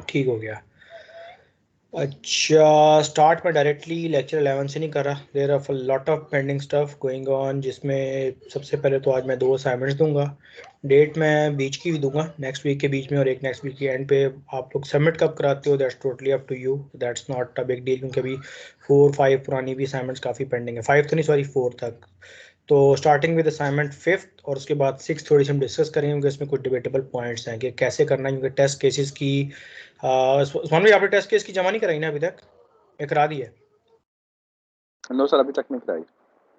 ठीक हो गया। अच्छा, स्टार्ट में डायरेक्टली लेक्चर 11 से नहीं कर रहा, there are lot of pending stuff going on, जिसमें सबसे पहले तो आज मैं 2 असाइनमेंट्स दूंगा। डेट मैं बीच की भी दूंगा, नेक्स्ट वीक के बीच में और एक नेक्स्ट वीक के एंड पे। आप लोग सबमिट कब कराते हो that's totally up to you, that's not a big deal, क्योंकि अभी 4-5 पुरानी भी असाइनमेंट्स काफ़ी पेंडिंग है, 5 तो नहीं सॉरी 4 तक। तो स्टार्टिंग विद असाइनमेंट 5th और उसके बाद 6 थोड़ी सी हम डिस्कस करेंगे, क्योंकि इसमें कुछ डिबेटेबल पॉइंट्स हैं कि कैसे करना है, क्योंकि टेस्ट केसेस की उस्मान भाई आपने टेस्ट केस की जमा नहीं कराई ना अभी तक? एक करा दी है? नो सर, अभी तक नहीं कराई।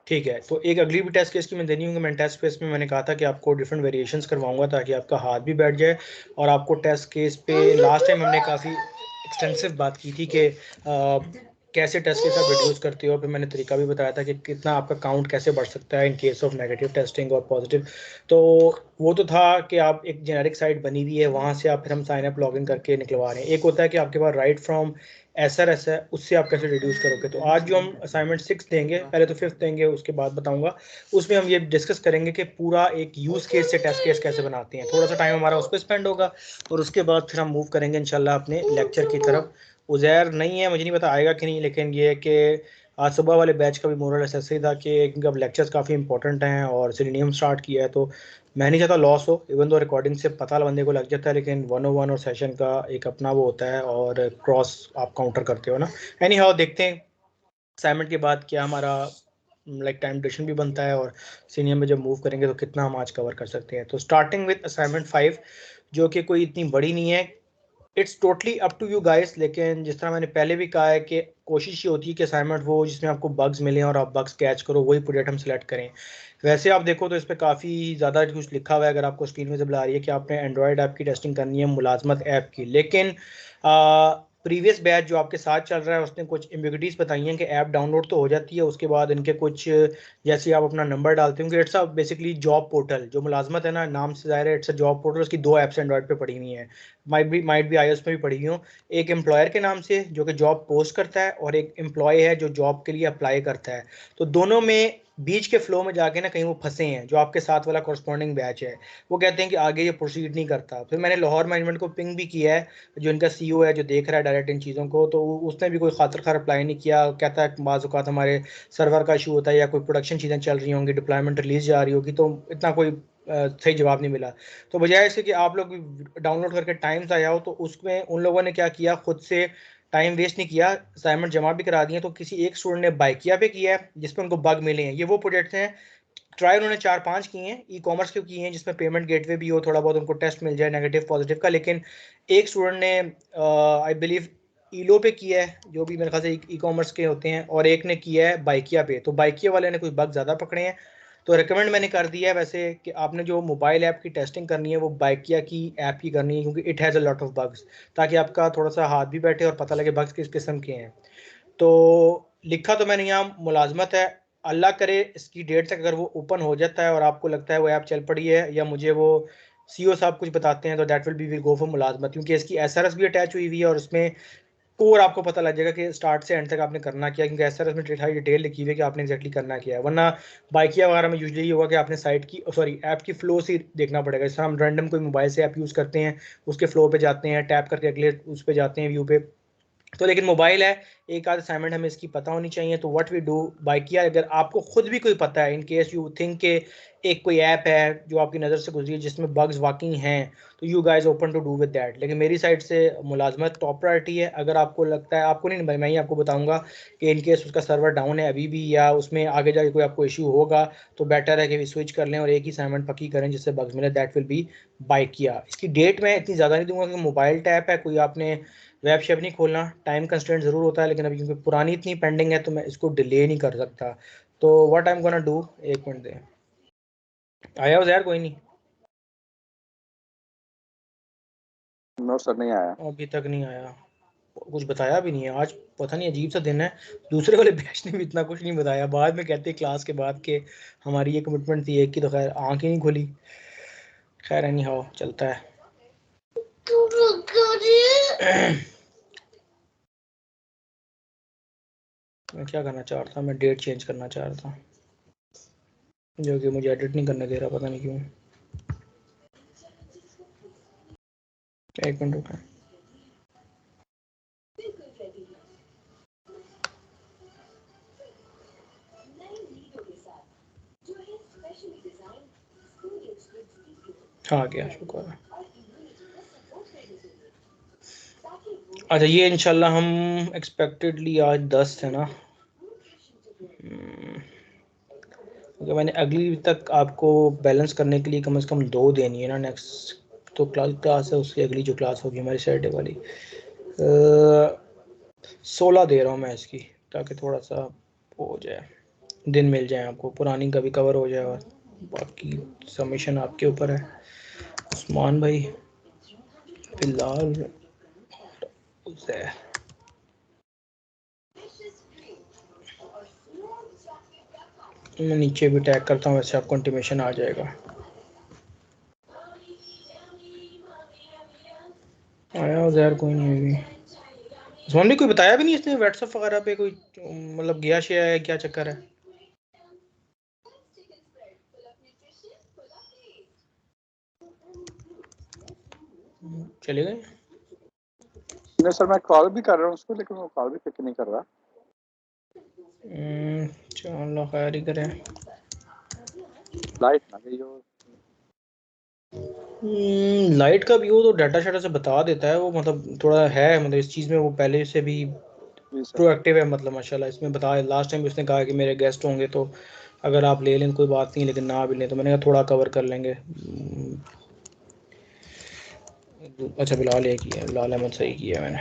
ठीक है, तो एक अगली भी टेस्ट केस की मैं देनी होंगी। मैं टेस्ट केस में मैंने कहा था कि आपको डिफरेंट वेरिएशंस करवाऊंगा ताकि आपका हाथ भी बैठ जाए, और आपको टेस्ट केस पे लास्ट टाइम हमने काफ़ी एक्सटेंसिव बात की थी कि कैसे टेस्ट केस आप रिड्यूस करते हो, फिर मैंने तरीका भी बताया था कि कितना आपका काउंट कैसे बढ़ सकता है in case of negative testing और पॉजिटिव। तो वो तो था कि आप एक जेनेरिक साइट बनी हुई है, वहाँ से आप फिर हम साइन अप लॉगिन करके निकलवा रहे हैं। एक होता है कि आपके पास राइट फ्रॉम SRS है, उससे आप कैसे रिड्यूस करोगे। तो आज जो हम असाइनमेंट 6 देंगे, पहले तो 5th देंगे उसके बाद बताऊंगा, उसमें हम ये डिस्कस करेंगे कि पूरा एक यूज केस से टेस्ट केस कैसे बनाते हैं। थोड़ा सा टाइम हमारा उस पर स्पेंड होगा और उसके बाद फिर हम मूव करेंगे इंशाल्लाह अपने लेक्चर की तरफ। उज़ैर नहीं है, मुझे नहीं पता आएगा कि नहीं, लेकिन ये है कि आज सुबह वाले बैच का भी मोरल ऐसा ही था कि क्योंकि अब लेक्चर्स काफ़ी इंपॉर्टेंट हैं और सिलेनियम स्टार्ट किया है, तो मैं नहीं चाहता लॉस हो। इवन दो रिकॉर्डिंग से पता बंदे को लग जाता है, लेकिन 101 और सेशन का एक अपना वो होता है और क्रॉस आप काउंटर करते हो ना। एनी हाउ देखते हैं असाइनमेंट के बाद क्या हमारा लाइक टाइम ड्यूरेशन भी बनता है, और सीनियर में जब मूव करेंगे तो कितना हम आज कवर कर सकते हैं। तो स्टार्टिंग विद असाइनमेंट 5, जो कि कोई इतनी बड़ी नहीं है, it's totally up to you guys. लेकिन जिस तरह मैंने पहले भी कहा है कि कोशिश ये होती है कि असाइनमेंट वो जिसमें आपको बग्स मिले और आप बग्स कैच करो, वही प्रोजेक्ट हम सेलेक्ट करें। वैसे आप देखो तो इस पर काफ़ी ज़्यादा कुछ लिखा हुआ है, अगर आपको स्क्रीन में जब आ रही है कि आपने एंड्रॉयड ऐप की टेस्टिंग करनी है, मुलाजमत ऐप की। लेकिन प्रीवियस बैच जो आपके साथ चल रहा है उसने कुछ एम्बिग्यूटीज बताई हैं कि ऐप डाउनलोड तो हो जाती है, उसके बाद इनके कुछ जैसे आप अपना नंबर डालते होंगे, it's a basically job portal. जो मुलाजमत है ना, नाम से ज़ाहिर है इट्स अ जॉब पोर्टल। उसकी 2 ऐप्स एंड्रॉयड पे पड़ी हुई हैं, माइट भी iOS में भी पड़ी हुई हूँ। एक एम्प्लॉयर के नाम से जो कि जॉब पोस्ट करता है, और एक एम्प्लॉय है जो जॉब के लिए अप्लाई करता है। तो दोनों में बीच के फ्लो में जाके ना कहीं वो फंसे हैं, जो आपके साथ वाला कॉरस्पॉन्डिंग बैच है वो कहते हैं कि आगे ये प्रोसीड नहीं करता। फिर मैंने लाहौर मैनेजमेंट को पिंग भी किया है, जो इनका CEO है जो देख रहा है डायरेक्ट इन चीज़ों को, तो उसने भी कोई खातर खा रिप्लाई नहीं किया। कहता है बाज़ औक़ात हमारे सर्वर का इशू होता है या कोई प्रोडक्शन चीज़ें चल रही होंगी, डिप्लॉयमेंट रिलीज जा रही होगी, तो इतना कोई सही जवाब नहीं मिला। तो बजाय इसके कि आप लोग डाउनलोड करके टाइम से आया हो, तो उसमें उन लोगों ने क्या किया, खुद से टाइम वेस्ट नहीं किया, असाइनमेंट जमा भी करा दिए। तो किसी एक स्टूडेंट ने बाइकिया पे किया है जिसपे उनको बग मिले हैं। ये वो प्रोजेक्ट्स हैं, ट्राई उन्होंने 4-5 किए हैं, ई कॉमर्स के किए हैं जिसमें पेमेंट गेटवे भी हो, थोड़ा बहुत उनको टेस्ट मिल जाए नेगेटिव पॉजिटिव का। लेकिन एक स्टूडेंट ने आई बिलीव ईलो पे किया है, जो भी मेरे ख्याल से ई कॉमर्स के होते हैं, और एक ने किया है बाइकिया पे। तो बाइकिया वाले ने कुछ बग ज़्यादा पकड़े हैं, तो रिकमेंड मैंने कर दिया है वैसे कि आपने जो मोबाइल ऐप की टेस्टिंग करनी है वो बाइकिया की ऐप की करनी है, क्योंकि it has a lot of bugs, ताकि आपका थोड़ा सा हाथ भी बैठे और पता लगे बग्स किस किस्म के हैं। तो लिखा तो मैंने यहाँ मुलाजमत है, अल्लाह करे इसकी डेट तक अगर वो ओपन हो जाता है और आपको लगता है वो ऐप चल पड़ी है, या मुझे वो CEO साहब कुछ बताते हैं, तो that will be will go for मुलाजमत, क्योंकि इसकी SRS भी अटैच हुई हुई है और उसमें कोर आपको पता लग जाएगा कि स्टार्ट से एंड तक आपने करना क्या, क्योंकि SRS में सारी डिटेल लिखी हुई है कि आपने एक्जैक्टली करना क्या है। वरना बाइकिया वगैरह में यूजली ये होगा कि आपने साइट की सॉरी ऐप की फ्लो से देखना पड़ेगा। जैसे हम रैंडम कोई मोबाइल से ऐप यूज़ करते हैं, उसके फ्लो पे जाते हैं, टैप करके अगले उस पे जाते हैं व्यू पे। तो लेकिन मोबाइल है, एक आध असाइनमेंट हमें इसकी पता होनी चाहिए। तो व्हाट वी डू बाइकिया, अगर आपको खुद भी कोई पता है, इन केस यू थिंक के एक कोई ऐप है जो आपकी नज़र से गुजरी है जिसमें बग्स वाकई हैं, तो you guys open to do with that. लेकिन मेरी साइड से मुलाजमत टॉप प्रायोरिटी है। अगर आपको लगता है, आपको नहीं, मैं ही आपको बताऊंगा कि इन केस उसका सर्वर डाउन है अभी भी, या उसमें आगे जाके कोई आपको इशू होगा, तो बेटर है कि स्विच कर लें और एक ही असाइनमेंट पक्की करें जिससे बग्स मिले। That will B Bykea. इसकी डेट मैं इतनी ज़्यादा नहीं दूंगा क्योंकि मोबाइल टैप है, कोई आपने वेब शेप नहीं खोलना, टाइम कंस्ट्रेंट ज़रूर होता है, लेकिन अभी क्योंकि पुरानी इतनी पेंडिंग है तो मैं इसको डिले नहीं कर सकता। तो what I am gonna do, एक मिनट दे, आया हो यार कोई नहीं? नो सर, नहीं आया। अभी तक नहीं आया, कुछ बताया भी नहीं है आज, पता नहीं अजीब सा दिन है। दूसरे वाले बैच ने भी इतना कुछ नहीं बताया, बाद में कहते क्लास के बाद के हमारी ये कमिटमेंट थी एक की, तो खैर आँख ही नहीं खुली। खैर एनी हाउ चलता है। मैं क्या करना चाह रहा था, मैं डेट चेंज करना चाह रहा था, जो कि मुझे एडिट नहीं करने दे रहा, पता नहीं क्यों। एक मिनट रुका, हाँ गया, शुक्र है। अच्छा ये इंशाल्लाह हम एक्सपेक्टेडली आज 10 है ना, क्योंकि मैंने अगली तक आपको बैलेंस करने के लिए कम से कम 2 देनी है ना। नेक्स्ट तो क्लास है, उसकी अगली जो क्लास होगी हमारी सैटरडे वाली 16 दे रहा हूँ मैं इसकी, ताकि थोड़ा सा हो जाए, दिन मिल जाए आपको, पुरानी का भी कवर हो जाए और बाकी सबमिशन आपके ऊपर है उस्मान भाई। फिलहाल मैं नीचे भी टैग करता हूँ, वैसे आपको इंटीमेशन आ जाएगा। आया उधर कोई नहीं अभी, उस्मान भाई कोई बताया भी नहीं इसने व्हाट्सएप वगैरह पे, कोई मतलब गया शेयर है, क्या चक्कर है? चले गए? नहीं सर, मैं कॉल भी कर रहा हूँ उसको, लेकिन वो कॉल भी पिक नहीं कर रहा। चलो खैर ही करें। लाइट ना गई हो। लाइट का व्यू तो डाटा शाटा से बता देता है वो, मतलब थोड़ा है, मतलब इस चीज़ में वो पहले से भी जी सर। प्रोएक्टिव है, मतलब माशाल्लाह इसमें बता। लास्ट टाइम उसने कहा कि मेरे गेस्ट होंगे तो अगर आप ले लें कोई बात नहीं, लेकिन ना भी लें तो मैंने कहा थोड़ा कवर कर लेंगे। अच्छा बिलाल ये किया, बिलाल अहमद सही किया मैंने।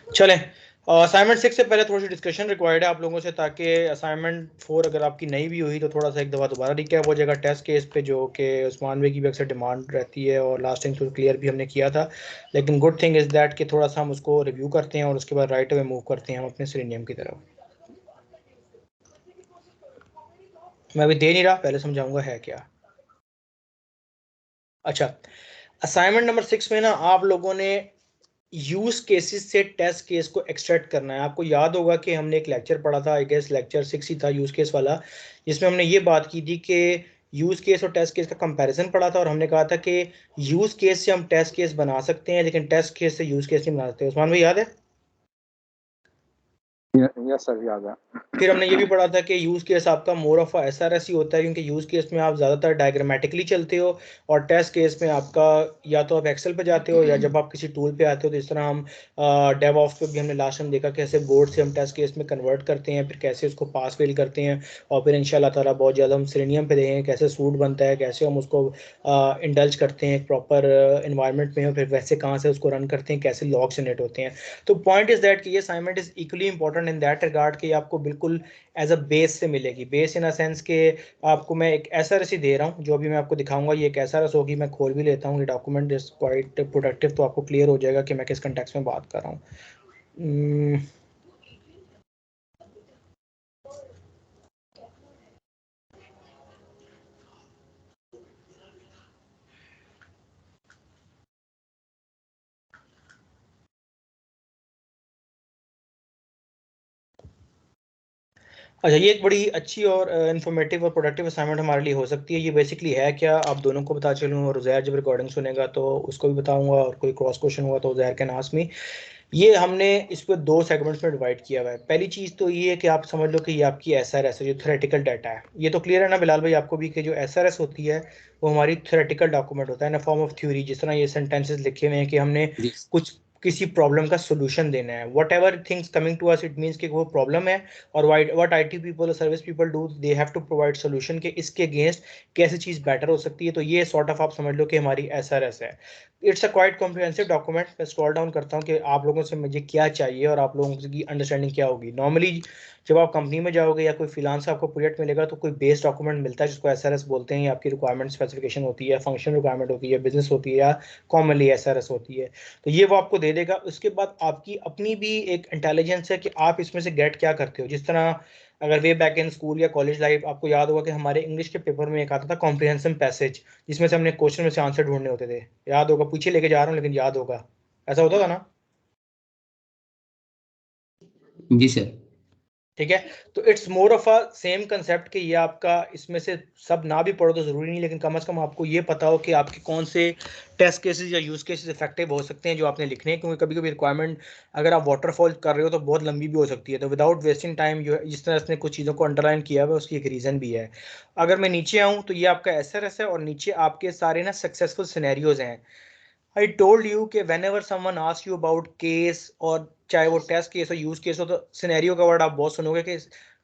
चलें, असाइनमेंट 6 से पहले थोड़ी सी डिस्कशन रिक्वायर्ड है आप लोगों से, ताकि असाइनमेंट 4 अगर आपकी नहीं भी हुई तो थोड़ा सा एक दफ़ा दोबारा रिकैप हो जाएगा टेस्ट केस पे, जो कि उस्मान भाई की भी अक्सर डिमांड रहती है और लास्ट टाइम तो क्लियर भी हमने किया था। लेकिन गुड थिंग इज़ दैट कि थोड़ा सा हम उसको रिव्यू करते हैं और उसके बाद राइट अवे मूव करते हैं हम अपने सिलेनियम की तरफ। मैं अभी दे नहीं रहा, पहले समझाऊंगा है क्या। अच्छा, असाइनमेंट नंबर 6 में ना आप लोगों ने यूज केसेस से टेस्ट केस को एक्सट्रैक्ट करना है। आपको याद होगा कि हमने एक लेक्चर पढ़ा था, आई गेस लेक्चर 6 ही था, यूज केस वाला, जिसमें हमने ये बात की थी कि यूज केस और टेस्ट केस का कंपैरिजन पढ़ा था, और हमने कहा था कि यूज केस से हम टेस्ट केस बना सकते हैं लेकिन टेस्ट केस से यूज केस नहीं बना सकते। उस्मान भाई याद है? यस सर, याद है। फिर हमने ये भी पढ़ा था कि यूज केस आपका मोर ऑफ एसआरएस ही होता है, क्योंकि यूज केस में आप ज़्यादातर डायग्रामेटिकली चलते हो, और टेस्ट केस में आपका या तो आप एक्सेल पे जाते हो या जब आप किसी टूल पे आते हो, तो इस तरह हम डेव ऑफ पे भी हमने लास्ट टाइम देखा कैसे बोर्ड से हम टेस्ट केस में कन्वर्ट करते हैं, फिर कैसे उसको पास फेल करते हैं, और फिर इंशाल्लाह ताला बहुत ज़्यादा हम सिलेनियम पे देखेंगे कैसे सूट बनता है, कैसे हम उसको इंडल्ज करते हैं एक प्रॉपर इन्वायरमेंट में, और फिर वैसे कहाँ से उसको रन करते हैं, कैसे लॉग जनरेट होते हैं। तो पॉइंट इज दैट कि ये assignment is equally important in that regard कि आपको बिल्कुल एज अ बेस से मिलेगी। बेस इन अ सेंस के आपको मैं एक ऐसा रसी दे रहा हूँ, जो अभी मैं आपको दिखाऊंगा ये एक ऐसा रस होगी। मैं खोल भी लेता हूँ, ये डॉक्यूमेंट इज क्वाइट प्रोडक्टिव, तो आपको क्लियर हो जाएगा कि मैं किस कंटेक्स्ट में बात कर रहा हूँ। अच्छा, ये एक बड़ी अच्छी और इन्फॉर्मेटिव और प्रोडक्टिव असाइनमेंट हमारे लिए हो सकती है। ये बेसिकली है क्या, आप दोनों को बता चलूँ, और उज़ैर जब रिकॉर्डिंग सुनेगा तो उसको भी बताऊंगा, और कोई क्रॉस क्वेश्चन हुआ तो उज़ैर कैन आस्क मी। ये हमने इसको 2 सेगमेंट्स में डिवाइड किया हुआ है। पहली चीज़ तो ये है कि आप समझ लो कि ये आपकी एसआरएस है, जो थ्योरेटिकल डाटा है। ये तो क्लियर है ना बिलाल भाई आपको भी, कि जो एसआरएस होती है वो हमारी थ्योरेटिकल डॉक्यूमेंट होता है ना, फॉर्म ऑफ थ्योरी। जिस तरह ये सेंटेंसेस लिखे हुए हैं कि हमने कुछ किसी प्रॉब्लम का सोल्यूशन देना है, whatever things coming to us, it means कि वो प्रॉब्लम है, और what IT people, service people do, they have to provide solution के इसके अगेंस्ट कैसी चीज़ बेटर हो सकती है। तो ये सॉर्ट ऑफ आप समझ लो कि हमारी एसआरएस है। It's a quite comprehensive document. मैं स्क्रॉल डाउन करता हूँ कि आप लोगों से मुझे क्या चाहिए और आप लोगों की अंडरस्टैंडिंग क्या होगी। नॉर्मली जब आप कंपनी में जाओगे या कोई फ्रीलांस आपको प्रोजेक्ट मिलेगा तो कोई बेस डॉक्यूमेंट मिलता है जिसको एसआरएस बोलते हैं। आपकी रिक्वायरमेंट स्पेसिफिकेशन होती है, फंक्शन रिक्वायरमेंट होती है, बिजनेस होती है, या कॉमनली एसआरएस होती है। तो ये वो आपको दे देगा। उसके बाद आपकी अपनी भी एक इंटेलिजेंस है कि आप इसमें से गेट क्या करते हो। जिस तरह अगर वे बैक इन स्कूल या कॉलेज लाइफ, आपको याद होगा कि हमारे इंग्लिश के पेपर में एक आता था कॉम्प्रिहेंसिव पैसेज, जिसमें से हमने क्वेश्चन में से आंसर ढूंढने होते थे। याद होगा, पीछे लेके जा रहा हूँ लेकिन याद होगा, ऐसा होता था ना? जी सर। ठीक है। तो it's more of a same concept कि ये आपका इसमें से सब ना भी पढ़ो तो ज़रूरी नहीं, लेकिन कम से कम आपको ये पता हो कि आपके कौन से टेस्ट केसेस या यूज़ केसेस इफेक्टिव हो सकते हैं जो आपने लिखने हैं, क्योंकि कभी कभी रिक्वायरमेंट अगर आप वाटरफॉल कर रहे हो तो बहुत लंबी भी हो सकती है। तो विदाउट वेस्टिंग टाइम जो जिस तरह से कुछ चीज़ों को अंडरलाइन किया हुआ है उसकी एक रीज़न भी है। अगर मैं नीचे आऊँ तो ये आपका SRS है और नीचे आपके सारे ना सक्सेसफुल सिनेरियोज हैं। I told you कि whenever someone asks you about case और चाहे वो टेस्ट केस हो यूज केस हो तो सिनेरियो का वर्ड आप बहुत सुनोगे कि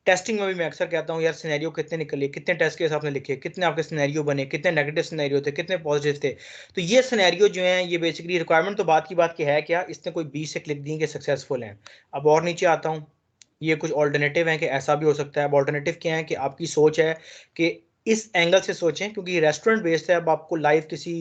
टेस्टिंग में भी मैं अक्सर कहता हूँ यार सिनेरियो कितने निकले, कितने टेस्ट केस आपने लिखे, कितने आपके सिनेरियो बने, कितने नेगेटिव सिनेरियो थे, कितने पॉजिटिव थे। तो ये सिनेरियो जो हैं ये बेसिकली रिक्वायरमेंट तो बात की बात की है क्या, इसने कोई 20 से क्लिक दी कि सक्सेसफुल हैं। अब और नीचे आता हूँ, ये कुछ ऑल्टरनेटिव हैं कि ऐसा भी हो सकता है। अब ऑल्टरनेटिव क्या है कि आपकी सोच है कि इस एंगल से सोचें, क्योंकि रेस्टोरेंट बेस्ड है। अब आपको लाइव किसी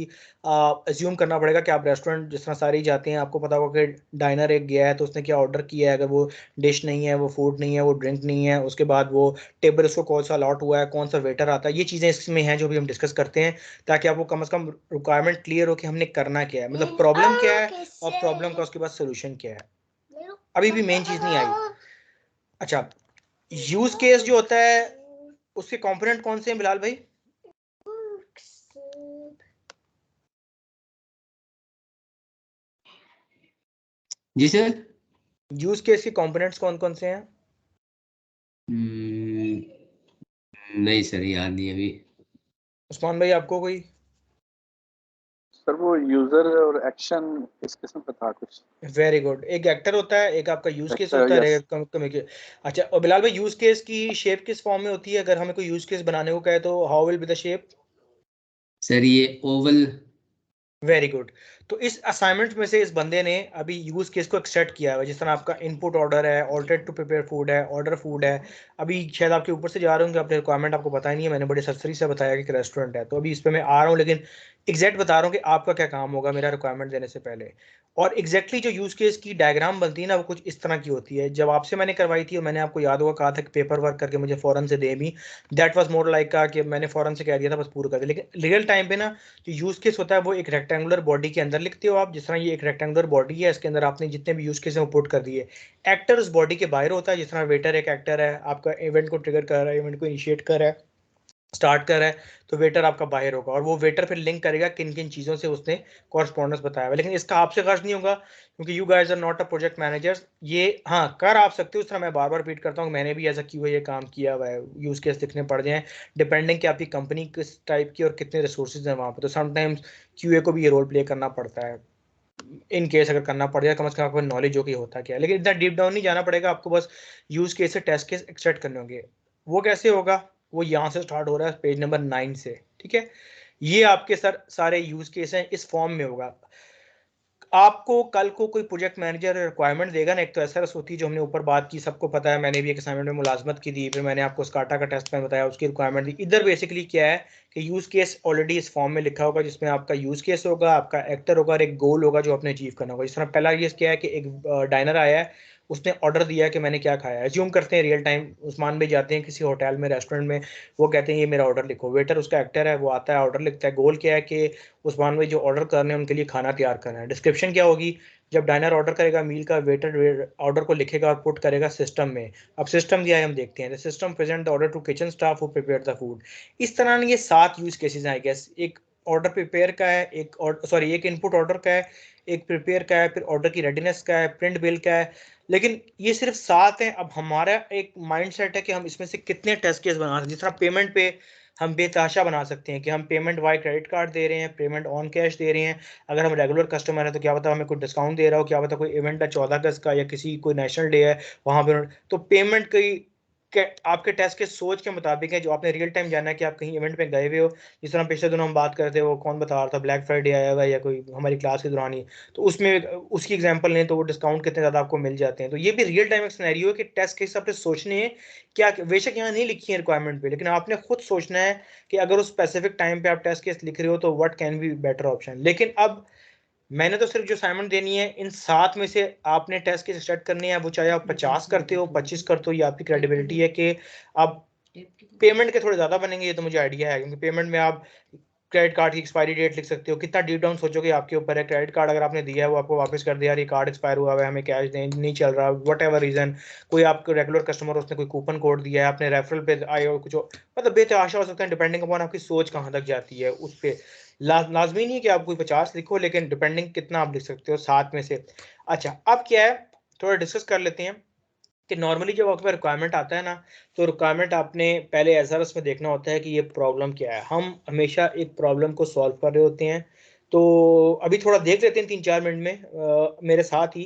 अज्यूम करना पड़ेगा कि आप रेस्टोरेंट जिस तरह सारे ही जाते हैं, आपको पता होगा कि डाइनर एक गया है तो उसने क्या ऑर्डर किया है, अगर वो डिश नहीं है, वो फूड नहीं है, वो ड्रिंक नहीं है, उसके बाद वो टेबल उसको कौन सा अलॉट हुआ है, कौन सा वेटर आता है, ये चीज़ें इसमें हैं जो भी हम डिस्कस करते हैं, ताकि आपको कम से कम रिक्वायरमेंट क्लियर हो कि हमने करना क्या है, मतलब प्रॉब्लम क्या है और प्रॉब्लम का उसके बाद सोल्यूशन क्या है। अभी भी मेन चीज़ नहीं आई। अच्छा, यूज केस जो होता है उसके कंपोनेंट कौन से हैं बिलाल भाई? जी सर। यूज केस के कंपोनेंट्स कौन कौन से हैं? नहीं सर, याद नहीं अभी। उस्मान भाई आपको कोई? सर वो यूजर और एक्शन इस किस्म का था कुछ। Very good. एक एक्टर होता है, एक आपका यूज केस एक्टर, होता है, यस। एक अच्छा, और बिलाल भाई यूज केस की शेप किस फॉर्म में होती है? अगर हमें कोई यूज केस बनाने को कहे तो how will be the shape? Sir ये ओवल। Very good. तो इस असाइनमेंट में से इस बंदे ने अभी यूज केस को एक्सट्रैक्ट किया है, जिस तरह आपका इनपुट ऑर्डर है, ऑर्डर टू प्रिपेयर फूड है, ऑर्डर फूड है। अभी शायद आपके ऊपर से जा रहे होंगे, अपने रिक्वायरमेंट आपको पता ही नहीं है, मैंने बड़े सरसरी से बताया कि रेस्टोरेंट है, तो अभी इस पे मैं आ रहा हूँ, लेकिन एग्जैक्ट बता रहा हूँ कि आपका क्या काम होगा मेरा रिक्वायरमेंट देने से पहले। और एग्जैक्टली जो यूज केस की डायग्राम बनती है ना वो कुछ इस तरह की होती है। जब आपसे मैंने करवाई थी और मैंने आपको याद होगा कहा था कि पेपर वर्क करके मुझे फौरन से दे भी, दैट वाज मोर लाइक का कि मैंने फौरन से कह दिया था बस पूरा कर दे। लेकिन रियल टाइम पे ना जो यूज केस होता है वो एक रेक्टेंगुलर बॉडी के अंदर लिखते हो आप। जिस तरह ये एक रेक्टेंगुलर बॉडी है, इसके अंदर आपने जितने भी यूज केस हैं वो पुट कर दिए। एक्टर उस बॉडी के बाहर होता है, जिस तरह वेटर एक एक्टर है, आपका इवेंट को ट्रिगर कर रहा है, इवेंट को इनिशिएट कर रहा है, स्टार्ट कर रहा है, तो वेटर आपका बाहर होगा और वो वेटर फिर लिंक करेगा किन किन चीज़ों से उसने कॉरस्पॉन्डेंस बताया हुआ। लेकिन इसका आपसे खर्च नहीं होगा क्योंकि you guys are not a project managers. ये हाँ कर आप सकते हो, उस तरह मैं बार बार रिपीट करता हूँ, मैंने भी ऐसा क्यों है ये काम किया हुआ है, यूज केस लिखने पड़ जाए डिपेंडिंग कि आपकी कंपनी किस टाइप की और कितने रिसोर्सेज हैं वहाँ पर। तो समटाइम्स QA को भी ये रोल प्ले करना पड़ता है, इन केस अगर करना पड़ जाए कम से कम आपको नॉलेज हो कि होता क्या है। लेकिन इतना डीप डाउन नहीं जाना पड़ेगा आपको, बस यूज केस से टेस्ट केस एक्सट्रैक्ट करने होंगे। वो कैसे होगा? वो यहाँ से स्टार्ट हो रहा है पेज नंबर 9 से, ठीक है। ये आपके सर सारे यूज केस हैं, इस फॉर्म में होगा। आपको कल को कोई प्रोजेक्ट मैनेजर रिक्वायरमेंट देगा ना, एक तो SRS होती है जो हमने ऊपर बात की, सबको पता है, मैंने भी एक असाइनमेंट में मुलाजमत की थी, फिर मैंने आपको स्काटा का टेस्ट में बताया उसकी रिक्वायरमेंट दी। इधर बेसिकली क्या है कि यूज केस ऑलरेडी इस फॉर्म में लिखा होगा, जिसमें आपका यूज केस होगा, आपका एक्टर होगा और एक गोल होगा जो आपने अचीव करना होगा। जिस तरह पहला ये क्या है कि एक डाइनर आया है, उसने ऑर्डर दिया है कि मैंने क्या खाया है, एज्यूम करते हैं रियल टाइम उस्मान भाई जाते हैं किसी होटल में, रेस्टोरेंट में, वो कहते हैं ये मेरा ऑर्डर लिखो, वेटर उसका एक्टर है, वो आता है ऑर्डर लिखता है। गोल क्या है कि उस्मान भाई जो ऑर्डर कर रहे हैं उनके लिए खाना तैयार करना है। डिस्क्रिप्शन क्या होगी? जब डाइनर ऑर्डर करेगा मील का, वेटर ऑर्डर को लिखेगा और पुट करेगा सिस्टम में। अब सिस्टम दिया है, हम देखते हैं, the system present the order to kitchen staff who prepare the food. इस तरह ये 7 यूज केसेस हैं आई गेस। एक ऑर्डर प्रिपेयर का है, एक सॉरी एक इनपुट ऑर्डर का है, एक प्रिपेयर का है, फिर ऑर्डर की रेडीनेस का है, प्रिंट बिल का है। लेकिन ये सिर्फ 7 हैं। अब हमारा एक माइंडसेट है कि हम इसमें से कितने टेस्ट केस बना सकते हैं। जिस तरह पेमेंट पे हम बेतहाशा बना सकते हैं कि हम पेमेंट वाई क्रेडिट कार्ड दे रहे हैं, पेमेंट ऑन कैश दे रहे हैं, अगर हम रेगुलर कस्टमर है तो क्या पता हमें कोई डिस्काउंट दे रहा हो, क्या पता कोई इवेंट है 14 अगस्त का या किसी कोई नेशनल डे है वहां पर। तो पेमेंट की आपके टेस्ट के सोच के मुताबिक है, जो आपने रियल टाइम जाना है कि आप कहीं इवेंट में गए हुए हो। जिस तरह पिछले दिनों हम बात करते हैं, वो कौन बता रहा था, ब्लैक फ्राइडे आया हुआ है या कोई हमारी क्लास के दौरान ही, तो उसमें उसकी एग्जांपल लें तो वो डिस्काउंट कितने ज़्यादा आपको मिल जाते हैं। तो ये भी रियल टाइम एक सिनेरियो है कि टेस्ट के हिसाब से सोचने हैं क्या, बेशक यहाँ नहीं लिखी है रिक्वायरमेंट पे, लेकिन आपने खुद सोचना है कि अगर उस स्पेसिफिक टाइम पे आप टेस्ट केस लिख रहे हो तो what can be better option. लेकिन अब मैंने तो सिर्फ जो असाइनमेंट देनी है, इन 7 में से आपने टेस्ट केस स्टार्ट करने हैं। वो चाहे आप 50 करते हो, 25 करते हो, ये आपकी क्रेडिबिलिटी है कि आप पेमेंट के थोड़े ज़्यादा बनेंगे, ये तो मुझे आइडिया है, क्योंकि पेमेंट में आप क्रेडिट कार्ड की एक्सपायरी डेट लिख सकते हो, कितना डीप डाउन सोचोगे आपके ऊपर है। क्रेडिट कार्ड अगर आपने दिया है वो आपको वापस कर दिया, यार ये कार्ड एक्सपायर हुआ है, हमें कैश नहीं चल रहा, वट एवर रीजन, कोई आपको रेगुलर कस्टमर उसने कोई कूपन कोड दिया है, आपने रेफरल पे आए हो कुछ, मतलब बेतहाशा हो सकता है, डिपेंडिंग अपॉन आपकी सोच कहाँ तक जाती है उस पर। लाजमी नहीं है कि आप कोई 50 लिखो, लेकिन डिपेंडिंग कितना आप लिख सकते हो 7 में से। अच्छा अब क्या है, थोड़ा डिस्कस कर लेते हैं कि नॉर्मली जब आपके पास रिक्वायरमेंट आता है ना, तो रिक्वायरमेंट आपने पहले एसआरएस में देखना होता है कि ये प्रॉब्लम क्या है। हम हमेशा एक प्रॉब्लम को सॉल्व कर रहे होते हैं। तो अभी थोड़ा देख लेते हैं 3-4 मिनट में, मेरे साथ ही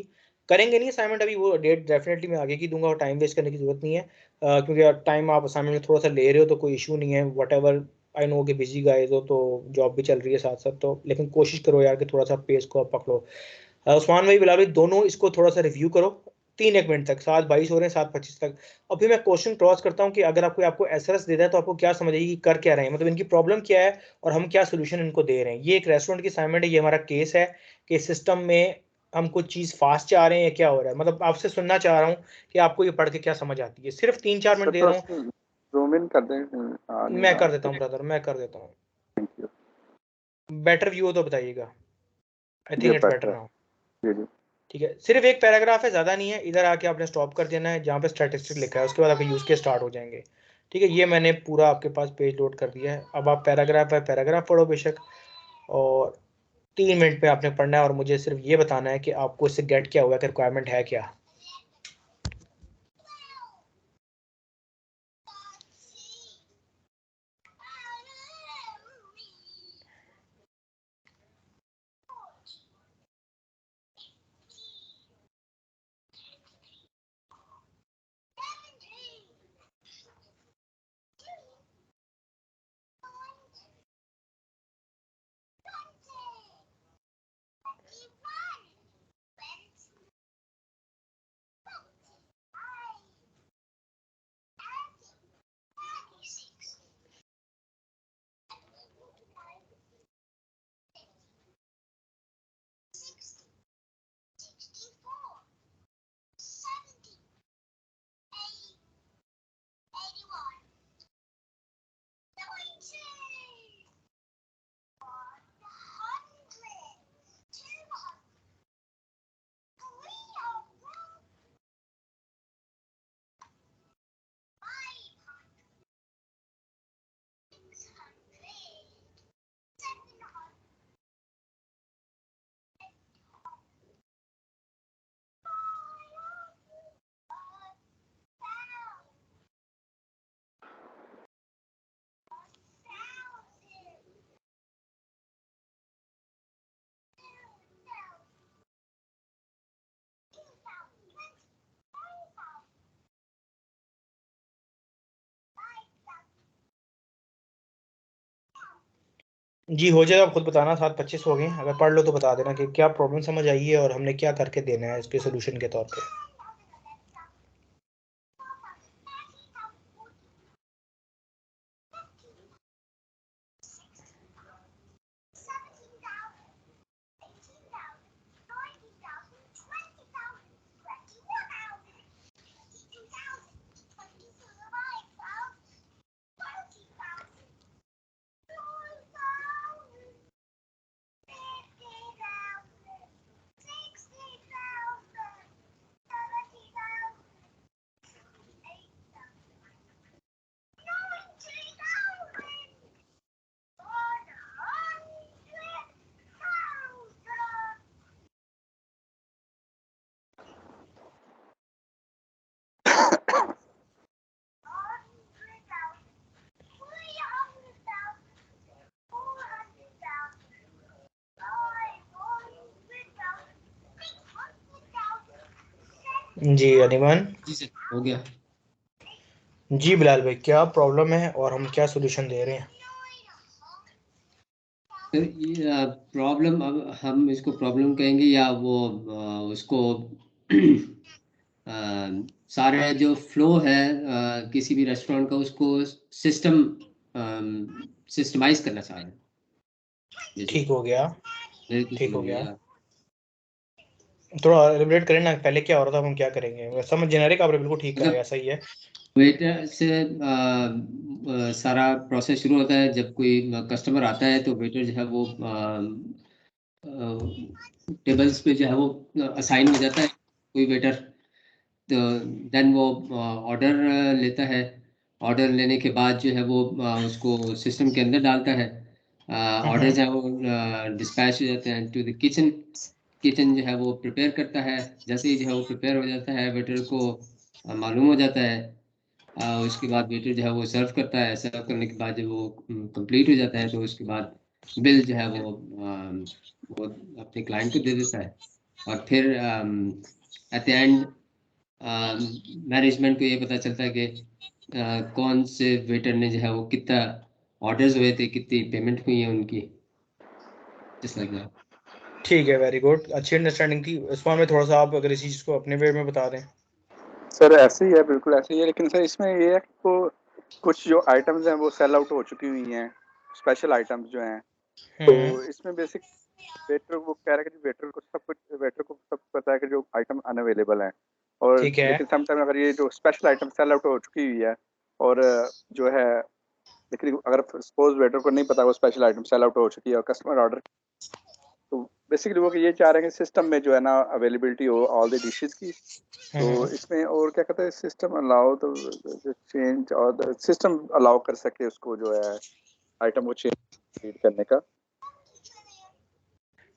करेंगे नहीं असाइनमेंट, अभी वो डेट डेफिनेटली मैं आगे की दूंगा और टाइम वेस्ट करने की जरूरत नहीं है, क्योंकि टाइम आप असाइनमेंट में थोड़ा सा ले रहे हो तो कोई इशू नहीं है, वट एवर। आई नो कि बिजी गाइज हो तो जॉब भी चल रही है साथ साथ, तो लेकिन कोशिश करो यार कि थोड़ा सा पेस को आप पकड़ो। उस्मान भाई बिलाल भाई दोनों इसको थोड़ा सा रिव्यू करो 3-1 मिनट तक, 7:22 हो रहे हैं, 7:25 तक। और फिर मैं क्वेश्चन क्रॉस करता हूँ कि अगर आपको एसएरएस देता है तो आपको क्या समझ आएगी कि कर क्या रहे हैं, मतलब इनकी प्रॉब्लम क्या है और हम क्या सोल्यूशन इनको दे रहे हैं। ये एक रेस्टोरेंट की असाइनमेंट है, ये हमारा केस है कि सिस्टम में हम कुछ चीज़ फास्ट चाह रहे हैं या क्या हो रहा है, मतलब आपसे सुनना चाह रहा हूँ कि आपको ये पढ़ के क्या समझ आती है। सिर्फ 3-4 मिनट सर दे रहा हूँ। थोड़ा जूम इन कर दें। आ नहीं मैं रहा। कर देता हूँ ब्रदर, मैं कर देता हूँ। Thank you. बेटर व्यू हो तो बताइएगा। आई ये थिंक इट्स बेटर बेटर है। नाउ। जी जी। ठीक है, सिर्फ एक पैराग्राफ है, ज़्यादा नहीं है। इधर आके आपने स्टॉप कर देना है जहाँ पे स्टैटिस्टिक लिखा है, उसके बाद आपके यूज़ के स्टार्ट हो जाएंगे। ठीक है, ये मैंने पूरा आपके पास पेज लोड कर दिया है। अब आप पैराग्राफ बाय पैराग्राफ पढ़ो बेशक, और 3 मिनट पे आपने पढ़ना है और मुझे सिर्फ ये बताना है कि आपको इससे गेट क्या हुआ, कि रिक्वायरमेंट है क्या। जी हो जाएगा, आप खुद बताना। 7:25 हो गए, अगर पढ़ लो तो बता देना कि क्या प्रॉब्लम समझ आई है और हमने क्या करके देना है इसके सोल्यूशन के तौर पे। जी अनिमान। जी सर हो गया। जी बिलाल भाई, क्या प्रॉब्लम है और हम क्या सोल्यूशन दे रहे हैं। सर ये प्रॉब्लम, अब हम इसको प्रॉब्लम कहेंगे या वो उसको सारे जो फ्लो है किसी भी रेस्टोरेंट का, उसको सिस्टमाइज करना चाह रहे हैं। जैसे ठीक हो गया, मेरे को ठीक समझ हो नहीं गया। आया। थोड़ा एलिब्रेट करें ना, पहले क्या हो रहा था, अब हम क्या करेंगे। समझ जेनरिक आपने बिल्कुल ठीक कहा है, मतलब ऐसा ही है। वेटर से सारा प्रोसेस शुरू होता है। जब कोई कस्टमर आता है तो वेटर जो है वो टेबल्स पे जो है वो असाइन हो जाता है कोई वेटर। तो देन वो ऑर्डर लेता है। ऑर्डर लेने के बाद जो है वो उसको सिस्टम के अंदर डालता है। ऑर्डर जो है वो डिस्पैच हो जाते हैं टू द किचन। किचन जो है वो प्रिपेयर करता है। जैसे ही जो है वो प्रिपेयर हो जाता है, वेटर को मालूम हो जाता है। उसके बाद वेटर जो है वो सर्व करता है। सर्व करने के बाद जब वो कंप्लीट हो जाता है तो उसके बाद बिल जो है वो अपने क्लाइंट को दे देता है। और फिर एट द एंड मैनेजमेंट को ये पता चलता है कि कौन से वेटर ने जो है वो कितना ऑर्डर्स हुए थे, कितनी पेमेंट हुई है उनकी, जस्ट लाइक दैट। ठीक है, वेरी गुड, अच्छी अंडरस्टैंडिंग थी। उस्मान में थोड़ा सा आप अगर इसी चीज़ को अपने वे में बता दें। सर ऐसे ही है, बिल्कुल ऐसे ही है, लेकिन सर इसमें ये है कि वो कुछ जो आइटम्स हैं वो सेल आउट हो चुकी हुई हैं, स्पेशल आइटम्स जो हैं। तो इसमें बेसिक वेटर वो कह रहा है कि वेटर को सब पता है कि जो आइटम अनअवेलेबल हैं, और ठीक है। लेकिन समटाइम अगर ये जो स्पेशल आइटम सेल आउट हो चुकी हुई है और जो है, लेकिन अगर सपोज वेटर को नहीं पता वो स्पेशल आइटम सेल आउट हो चुकी है और कस्टमर ऑर्डर, तो बेसिकली वो ये चाह रहे हैं कि सिस्टम में जो है ना अवेलेबिलिटी हो ऑल द डिशेस की। तो इसमें और क्या कहते हैं, सिस्टम अलाउ तो चेंज, और सिस्टम अलाउ कर सके उसको जो है आइटम को चेंज करने का।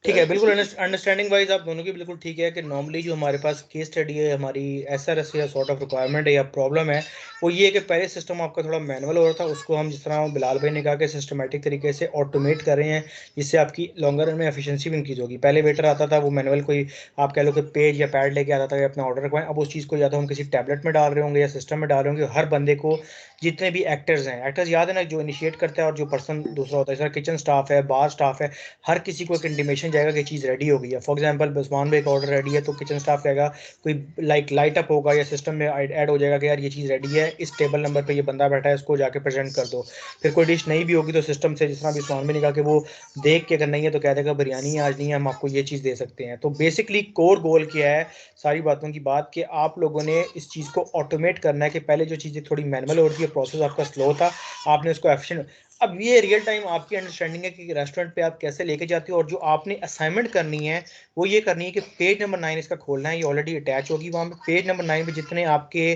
ठीक है, बिल्कुल अंडरस्टैंडिंग वाइज आप दोनों की बिल्कुल ठीक है कि नॉर्मली जो हमारे पास केस स्टडी है, हमारी एसआरएस या सॉर्ट ऑफ रिक्वायरमेंट है या प्रॉब्लम है, वो ये है कि पहले सिस्टम आपका थोड़ा मैनुअल हो रहा था, उसको हम जिस तरह बिलाल भाई ने कहा कि सिस्टमेटिक तरीके से ऑटोमेट कर रहे हैं, जिससे आपकी लॉन्गर रन में एफिशिएंसी भी इंक्रीज होगी। पहले वेटर आता था, वो मैनुअल कोई आप कह लो कि पेज या पैड लेके आता था कि अपना ऑर्डर रखवाएं। अब उस चीज़ को या तो हम किसी टैबलेट में डाल रहे होंगे या सिस्टम में डाल रहे होंगे। हर बंदे को, जितने भी एक्टर्स हैं, एक्टर्स याद है ना, जो इनिशिएट करता है और जो पर्सन दूसरा होता है, सर किचन स्टाफ है, बार स्टाफ है, हर किसी को एक इंटीमेशन जाएगा कि चीज़ रेडी हो गई है। फॉर एग्जांपल उस्मान भाई का ऑर्डर रेडी है तो किचन स्टाफ कहेगा, कोई लाइट अप होगा या सिस्टम में ऐड हो जाएगा कि यार ये चीज़ रेडी है, इस टेबल नंबर पे ये बंदा बैठा है, इसको जाके प्रेजेंट कर दो। फिर कोई डिश नहीं भी होगी तो सिस्टम से, जिस तरह भी उस्मान भाई ने कहा कि वो देख के अगर नहीं है तो कह देगा बिरयानी आज नहीं है, हम आपको ये चीज़ दे सकते हैं। तो बेसिकली कोर गोल क्या है सारी बातों की बात, कि आप लोगों ने इस चीज़ को ऑटोमेट करना है कि पहले जो चीज़ें थोड़ी मैनुअल होती है, प्रोसेस आपका स्लो था, आपने उसको एफिशिएंट। अब ये रियल टाइम आपकी अंडरस्टैंडिंग है कि रेस्टोरेंट पे आप कैसे लेके जाते हो, और जो आपने असाइनमेंट करनी है वो ये करनी है कि पेज नंबर 9 इसका खोलना है, ये ऑलरेडी अटैच होगी वहाँ पे। पेज नंबर 9 पे जितने आपके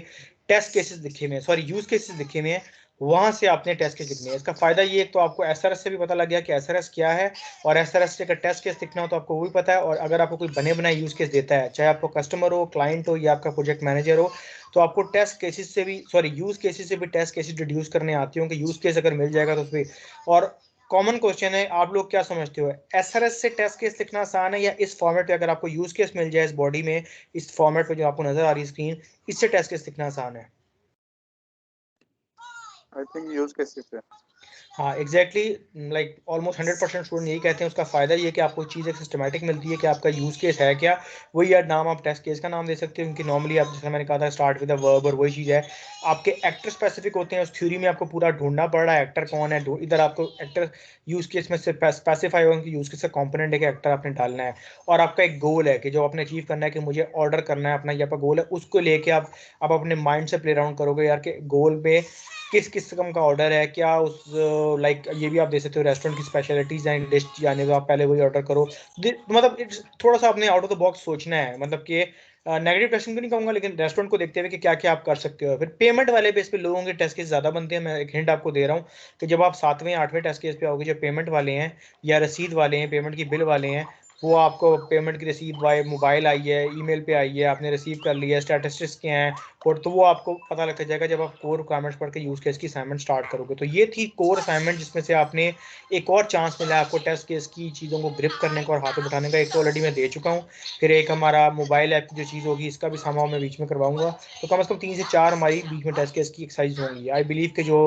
टेस्ट केसेस लिखे हुए हैं, सॉरी यूज केसेस लिखे हुए हैं, वहां से आपने टेस्ट केस लिखने हैं। इसका फायदा ये, एक तो आपको एसआरएस से भी पता लग गया कि एसआरएस क्या है, और एसआरएस से अगर टेस्ट केस लिखना हो तो आपको वो भी पता है। और अगर आपको कोई बने बनाए यूज केस देता है, चाहे आपको कस्टमर हो, क्लाइंट हो या आपका प्रोजेक्ट मैनेजर हो, तो आपको टेस्ट केसेस से भी, सॉरी यूज केसेस से भी टेस्ट केसेस डिड्यूस करने आती होंगे। यूज केस अगर मिल जाएगा तो उसमें, और कॉमन क्वेश्चन है, आप लोग क्या समझते हो, एसआरएस से टेस्ट केस लिखना आसान है या इस फॉर्मेट पे अगर आपको यूज केस मिल जाए इस बॉडी में, इस फॉर्मेट पे जो आपको नजर आ रही है स्क्रीन, इससे टेस्ट केस लिखना आसान है? आई थिंक यूज केसेस है। हाँ एग्जैक्टली, लाइक ऑलमोस्ट 100% स्टूडेंट यही कहते हैं। उसका फायदा ये है कि आपको चीज़ एक सिस्टमेटिक मिलती है कि आपका यूज केस है क्या, वही यार नाम आप टेस्ट केस का नाम दे सकते हो, क्योंकि नॉर्मली आप, जैसे मैंने कहा था, स्टार्ट विद अ वर्ब, और वही चीज़ है। आपके एक्टर स्पेसिफिक होते हैं, उस थ्योरी में आपको पूरा ढूंढना पड़ रहा है एक्टर कौन है। इधर आपको एक्टर यूज केस में से स्पेसिफाई होगा कि यूज केस का कॉम्पोनेंट है कि एक्टर आपने डालना है, और आपका एक गोल है कि जो आपने अचीव करना है कि मुझे ऑर्डर करना है, अपना ये आपका गोल है, उसको लेके आप अपने माइंड से प्ले अराउंड करोगे यार के गोल पे किस किस्म का ऑर्डर है क्या, उस लाइक ये भी आप दे सकते हो रेस्टोरेंट की स्पेशलिटीज एंड डिश जाने तो आप पहले वही ऑर्डर करो। मतलब थोड़ा सा अपने आउट ऑफ द बॉक्स सोचना है, मतलब कि नेगेटिव टेस्टिंग तो नहीं कहूंगा, लेकिन रेस्टोरेंट को देखते हुए कि क्या क्या आप कर सकते हो। फिर पेमेंट वाले बेस पे लोगों के टेस्ट केस ज़्यादा बनते हैं। मैं एक हिंट आपको दे रहा हूँ कि जब आप 7वें 8वें टेस्ट केस पे आओगे, जो पेमेंट वाले हैं या रसीद वाले हैं, पेमेंट की बिल वाले हैं, वो आपको पेमेंट की रसीद वाई मोबाइल आई है, ईमेल पे आई है, आपने रिसीव कर लिया है, स्टैटिस्टिक्स क्या हैं, और तो वो आपको पता लग जाएगा जब आप कोर रिक्वायरमेंट्स पढ़ के यूज केस की असाइनमेंट स्टार्ट करोगे। तो ये थी कोर असाइनमेंट, जिसमें से आपने एक और चांस मिला है आपको टेस्ट केस की चीज़ों को ग्रिप करने का और हाथों बिठाने का। एक तो ऑलरेडी मैं दे चुका हूँ, फिर एक हमारा मोबाइल ऐप की जो चीज़ होगी इसका भी समाव मैं बीच में करवाऊंगा। तो कम से कम 3 से 4 हमारी बीच में टेस्ट केस की एक्सरसाइज होंगी। आई बिलीव कि जो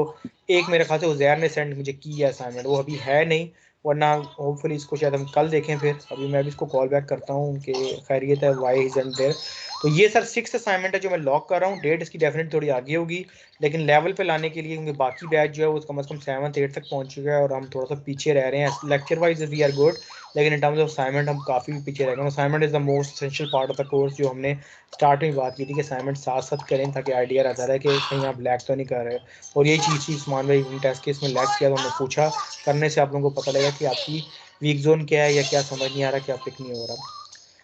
एक मेरे ख्याल से उजैर ने सेंड मुझे की है असाइनमेंट, वो अभी है नहीं, वरना होपफुली इसको शायद हम कल देखें। फिर अभी मैं भी इसको कॉल बैक करता हूँ कि खैरियत है, वाई इज एंड देयर। तो ये सर 6 असाइनमेंट है जो मैं लॉक कर रहा हूँ। डेट इसकी डेफिनेट थोड़ी आगे होगी, लेकिन लेवल पे लाने के लिए, क्योंकि बाकी बैच जो है वो कम से कम 7th 8th तक पहुंच चुका है और हम थोड़ा सा पीछे रह रहे हैं। Lecture wise we are good, लेकिन इन टर्म्स ऑफ असाइनमेंट हम काफ़ी पीछे रह गए। Assignment is the most essential part of the course, जो हमने स्टार्ट में बात की थी कि असाइनमेंट साथ साथ करें ताकि आइडिया रहता रहे कि कहीं आप लैग तो नहीं कर रहे। और यही चीज़ थी उस्मान भाई टेस्ट केस में लैग किया तो हमने पूछा, करने से आप लोगों को पता लगेगा कि आपकी वीक जोन क्या है या क्या समझ नहीं आ रहा, क्या पिक नहीं हो रहा।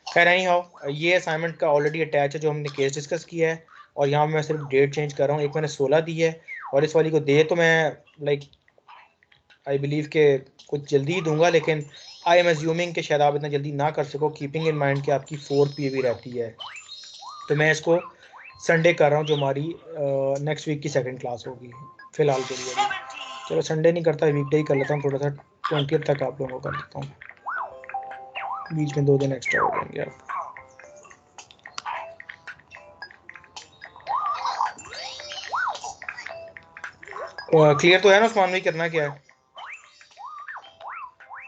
खैर नहीं हो, ये असाइनमेंट का ऑलरेडी अटैच है जो हमने केस डिस्कस किया है, और यहाँ मैं सिर्फ डेट चेंज कर रहा हूँ। एक मैंने 16 दी है और इस वाली को दे तो मैं लाइक आई बिलीव के कुछ जल्दी ही दूंगा, लेकिन आई एम एज्यूमिंग कि शायद आप इतना जल्दी ना कर सको, कीपिंग इन माइंड कि आपकी 4 PV रहती है। तो मैं इसको संडे कर रहा हूँ जो हमारी नेक्स्ट वीक की सेकंड क्लास होगी फिलहाल के लिए। चलो संडे नहीं करता, वीकडे ही कर लेता हूँ, थोड़ा सा 20 तक आप लोगों को कर देता हूँ, बीच में 2 दिन एक्स्ट्रा हो जाएंगे आप। क्लियर तो है ना उस्मान भाई, करना क्या है?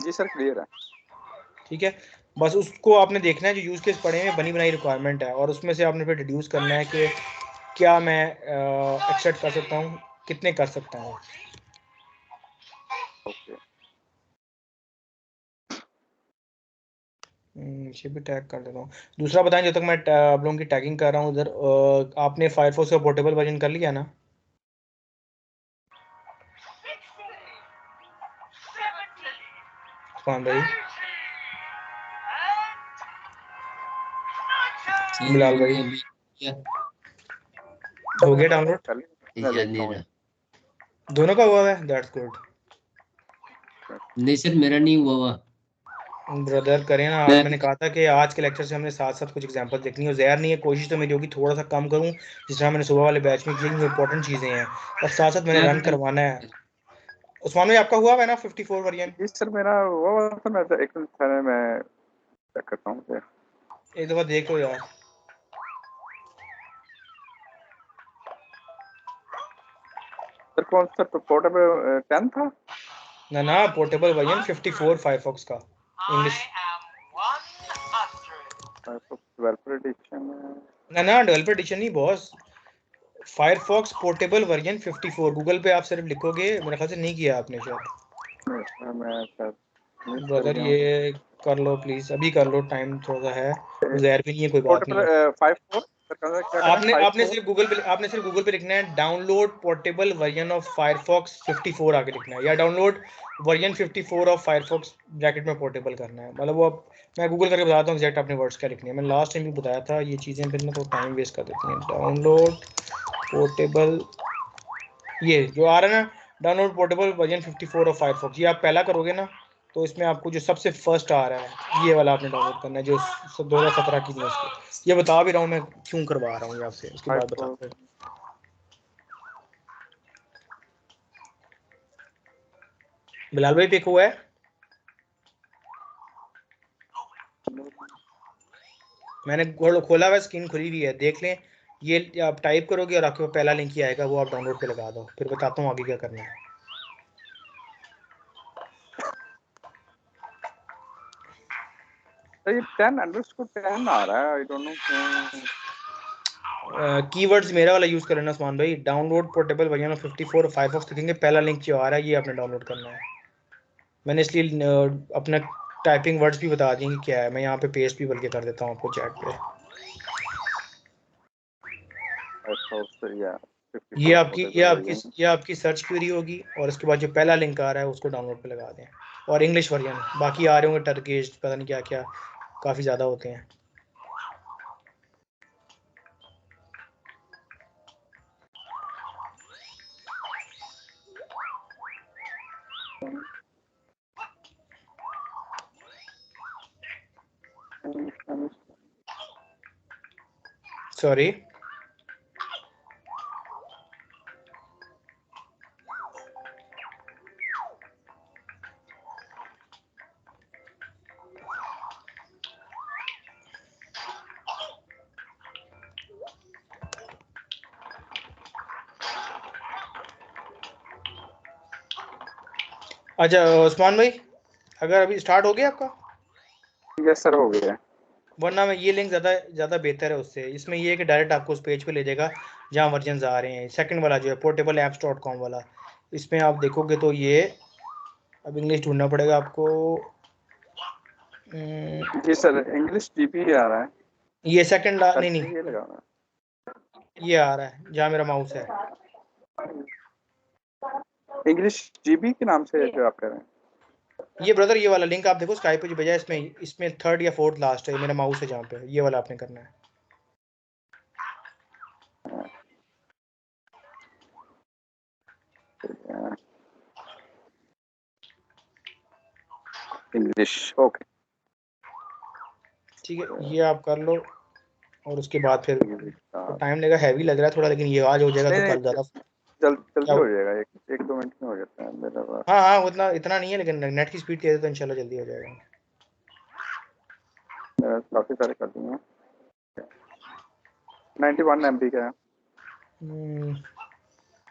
जी सर क्लियर है। ठीक है, बस उसको आपने देखना है जो यूज केस पढ़े हैं बनी बनाई रिक्वायरमेंट है, और उसमें से आपने फिर डिड्यूस करना है कि क्या मैं एक्सेप्ट कर सकता हूँ, कितने कर सकता हूँ। ओके इसे भी टैग कर देता हूँ। दूसरा बताएं, जब तक मैं आप लोगों की टैगिंग कर रहा हूँ उधर, आपने फायरफॉक्स का पोर्टेबल वर्जन कर लिया ना? कौन भाई? बिलाल भाई हो गया डाउनलोड? मैं देखता हूँ। दोनों का हुआ है? दैट्स गुड नहीं सर, मेरा नहीं हुआ हुआ। ब्रदर। करें ना, आज मैंने कहा था कि आज के लेक्चर से हमने साथ साथ कुछ एग्जांपल देखनी है। ज़हर नहीं है, कोशिश तो मेरी होगी थोड़ा सा कम करूं, जिस तरह मैंने सुबह वाले बैच में की, इंपॉर्टेंट चीज़ें हैं, और साथ साथ मैंने रन करवाना है। उस्मान भाई आपका हुआ है ना 54 वर्जन? जी सर मेरा वो था, मैं एक मिनट सर मैं चेक करता हूँ। एक दफ़ा देख लो यार। सर कौन सा पोर्टेबल 10 था? ना पोर्टेबल वर्जन 54 फायरफॉक्स का इंग्लिश। डेवलपर एडिशन ना डेवलपर एडिशन नहीं boss, Firefox portable version 54। Google पे आप सिर्फ लिखोगे, मेरे ख्याल से नहीं किया आपने शायद। मैं सर मिस कर ब्रदर गया हूँ। ये कर लो प्लीज, अभी कर लो, टाइम थोड़ा सा है, गुजैर भी नहीं है, कोई बात नहीं पोर्टेबल है। 54 सर क्या करना है? आपने 54 सिर्फ गूगल पे लिखना है download portable version of Firefox 54 आके लिखना है, या download version 54 of Firefox bracket में पोर्टेबल करना है। मतलब वो मैं गूगल करके बताता हूँ एग्जैक्ट अपने वर्ड्स क्या लिखने हैं। मैंने लास्ट टाइम भी बताया था, ये चीज़ें फिर ना तो टाइम वेस्ट कर देती हैं। डाउनलोड पोर्टेबल, ये जो आ रहा है ना, download portable version 54 of Firefox, ये आप पहला करोगे ना तो इसमें आपको जो सबसे फर्स्ट आ रहा है ये वाला आपने डाउनलोड करना है, जो 2017 की न्यूज़ की। ये बता भी रहा हूँ मैं क्यों करवा रहा हूँ ये आपसे, उसके बाद बताते हैं। बिलाल भाई पिक हुआ है? मैंने खोला हुआ, स्क्रीन खुली हुई है, देख लें। ये आप टाइप करोगे और आपके पहला लिंक ही आएगा, वो आप डाउनलोड पे लगा दो, फिर बताता हूँ आगे क्या करना है। सर ये 10_10 आ रहा है, आई डोंट नो क्यों। कीवर्ड्स मेरा वाला यूज कर लेना उस्मान भाई, download portable version of 54 Firefox लिखेंगे, पहला लिंक जो आ रहा है ये आपने डाउनलोड करना है। मैंने इसलिए अपना टाइपिंग वर्ड्स भी बता देंगे क्या है, मैं यहाँ पे पेस्ट भी बल्कि कर देता हूँ आपको चैट पे। ये आपकी सर्च क्वेरी होगी, और उसके बाद जो पहला लिंक आ रहा है उसको डाउनलोड पे लगा दें। और इंग्लिश वर्जन, बाकी आ रहे होंगे टर्किश, पता नहीं क्या क्या, काफ़ी ज़्यादा होते हैं। सॉरी, अच्छा उस्मान भाई, अगर अभी स्टार्ट हो गया आपका? यस सर हो गया। वरना मैं ये लिंक ज़्यादा बेहतर है उससे। इसमें ये है कि डायरेक्ट आपको उस पेज पे ले जाएगा जहाँ वर्जन आ रहे हैं। सेकंड वाला जो है portableapps.com वाला, इसमें आप देखोगे तो ये, अब इंग्लिश ढूंढना पड़ेगा आपको। जी सर, इंग्लिश जीपी आ रहा है। ये सेकंड नहीं ये नहीं, लगा हुआ ये आ रहा है जहाँ मेरा माउस है। है। इंग्लिश जीपी के नाम से जो आप कह रहे हैं। ये ब्रदर, ये वाला लिंक आप देखो स्काइप पे जो भेजा है, इसमें थर्ड या फोर्थ लास्ट है, मेरा माउस है जहाँ पे, ये वाला आपने करना है। English, okay. ठीक है, ये आप कर लो और उसके बाद फिर नहीं टाइम लगेगा, हैवी लग रहा है थोड़ा, लेकिन ये आज हो जाएगा तो नहीं, कल ज़्यादा जल्दी क्या। हो जाएगा, एक दो मिनट में हो जाता है मेरा बात। हाँ हाँ, उतना इतना नहीं है, लेकिन नेट की स्पीड तेज है तो इंशाल्लाह जल्दी हो जाएगा। काफी सारे कर दिए हैं। 91 MB का है।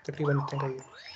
तकरीबन इतने का ही है।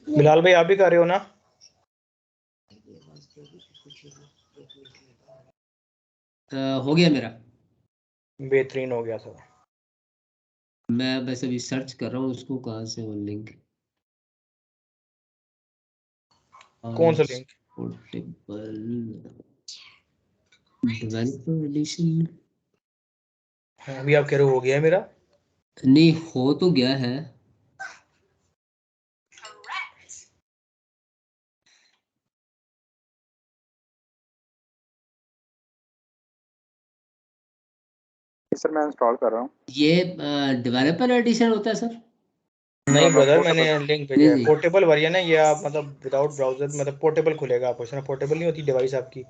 बिलाल भाई आप भी कर रहे हो ना? हो गया मेरा। बेहतरीन हो गया था। मैं बस अभी सर्च कर रहा हूँ उसको, कहाँ से वो लिंक। कौन सा लिंक? Portable developer addition. अभी आप कह रहे हो गया है मेरा? नहीं, हो तो गया है। सर मैं इंस्टॉल कर रहा हूँ। ये डेवलपर एडिशन होता है सर? नहीं ब्रदर, मैंने पोर्टेबल। लिंक भेजा नहीं है, नहीं, पोर्टेबल वर्जन है ये। आप मतलब विदाउट ब्राउजर मतलब पोर्टेबल खुलेगा आपको, इसमें पोर्टेबल नहीं होती डिवाइस आपकी।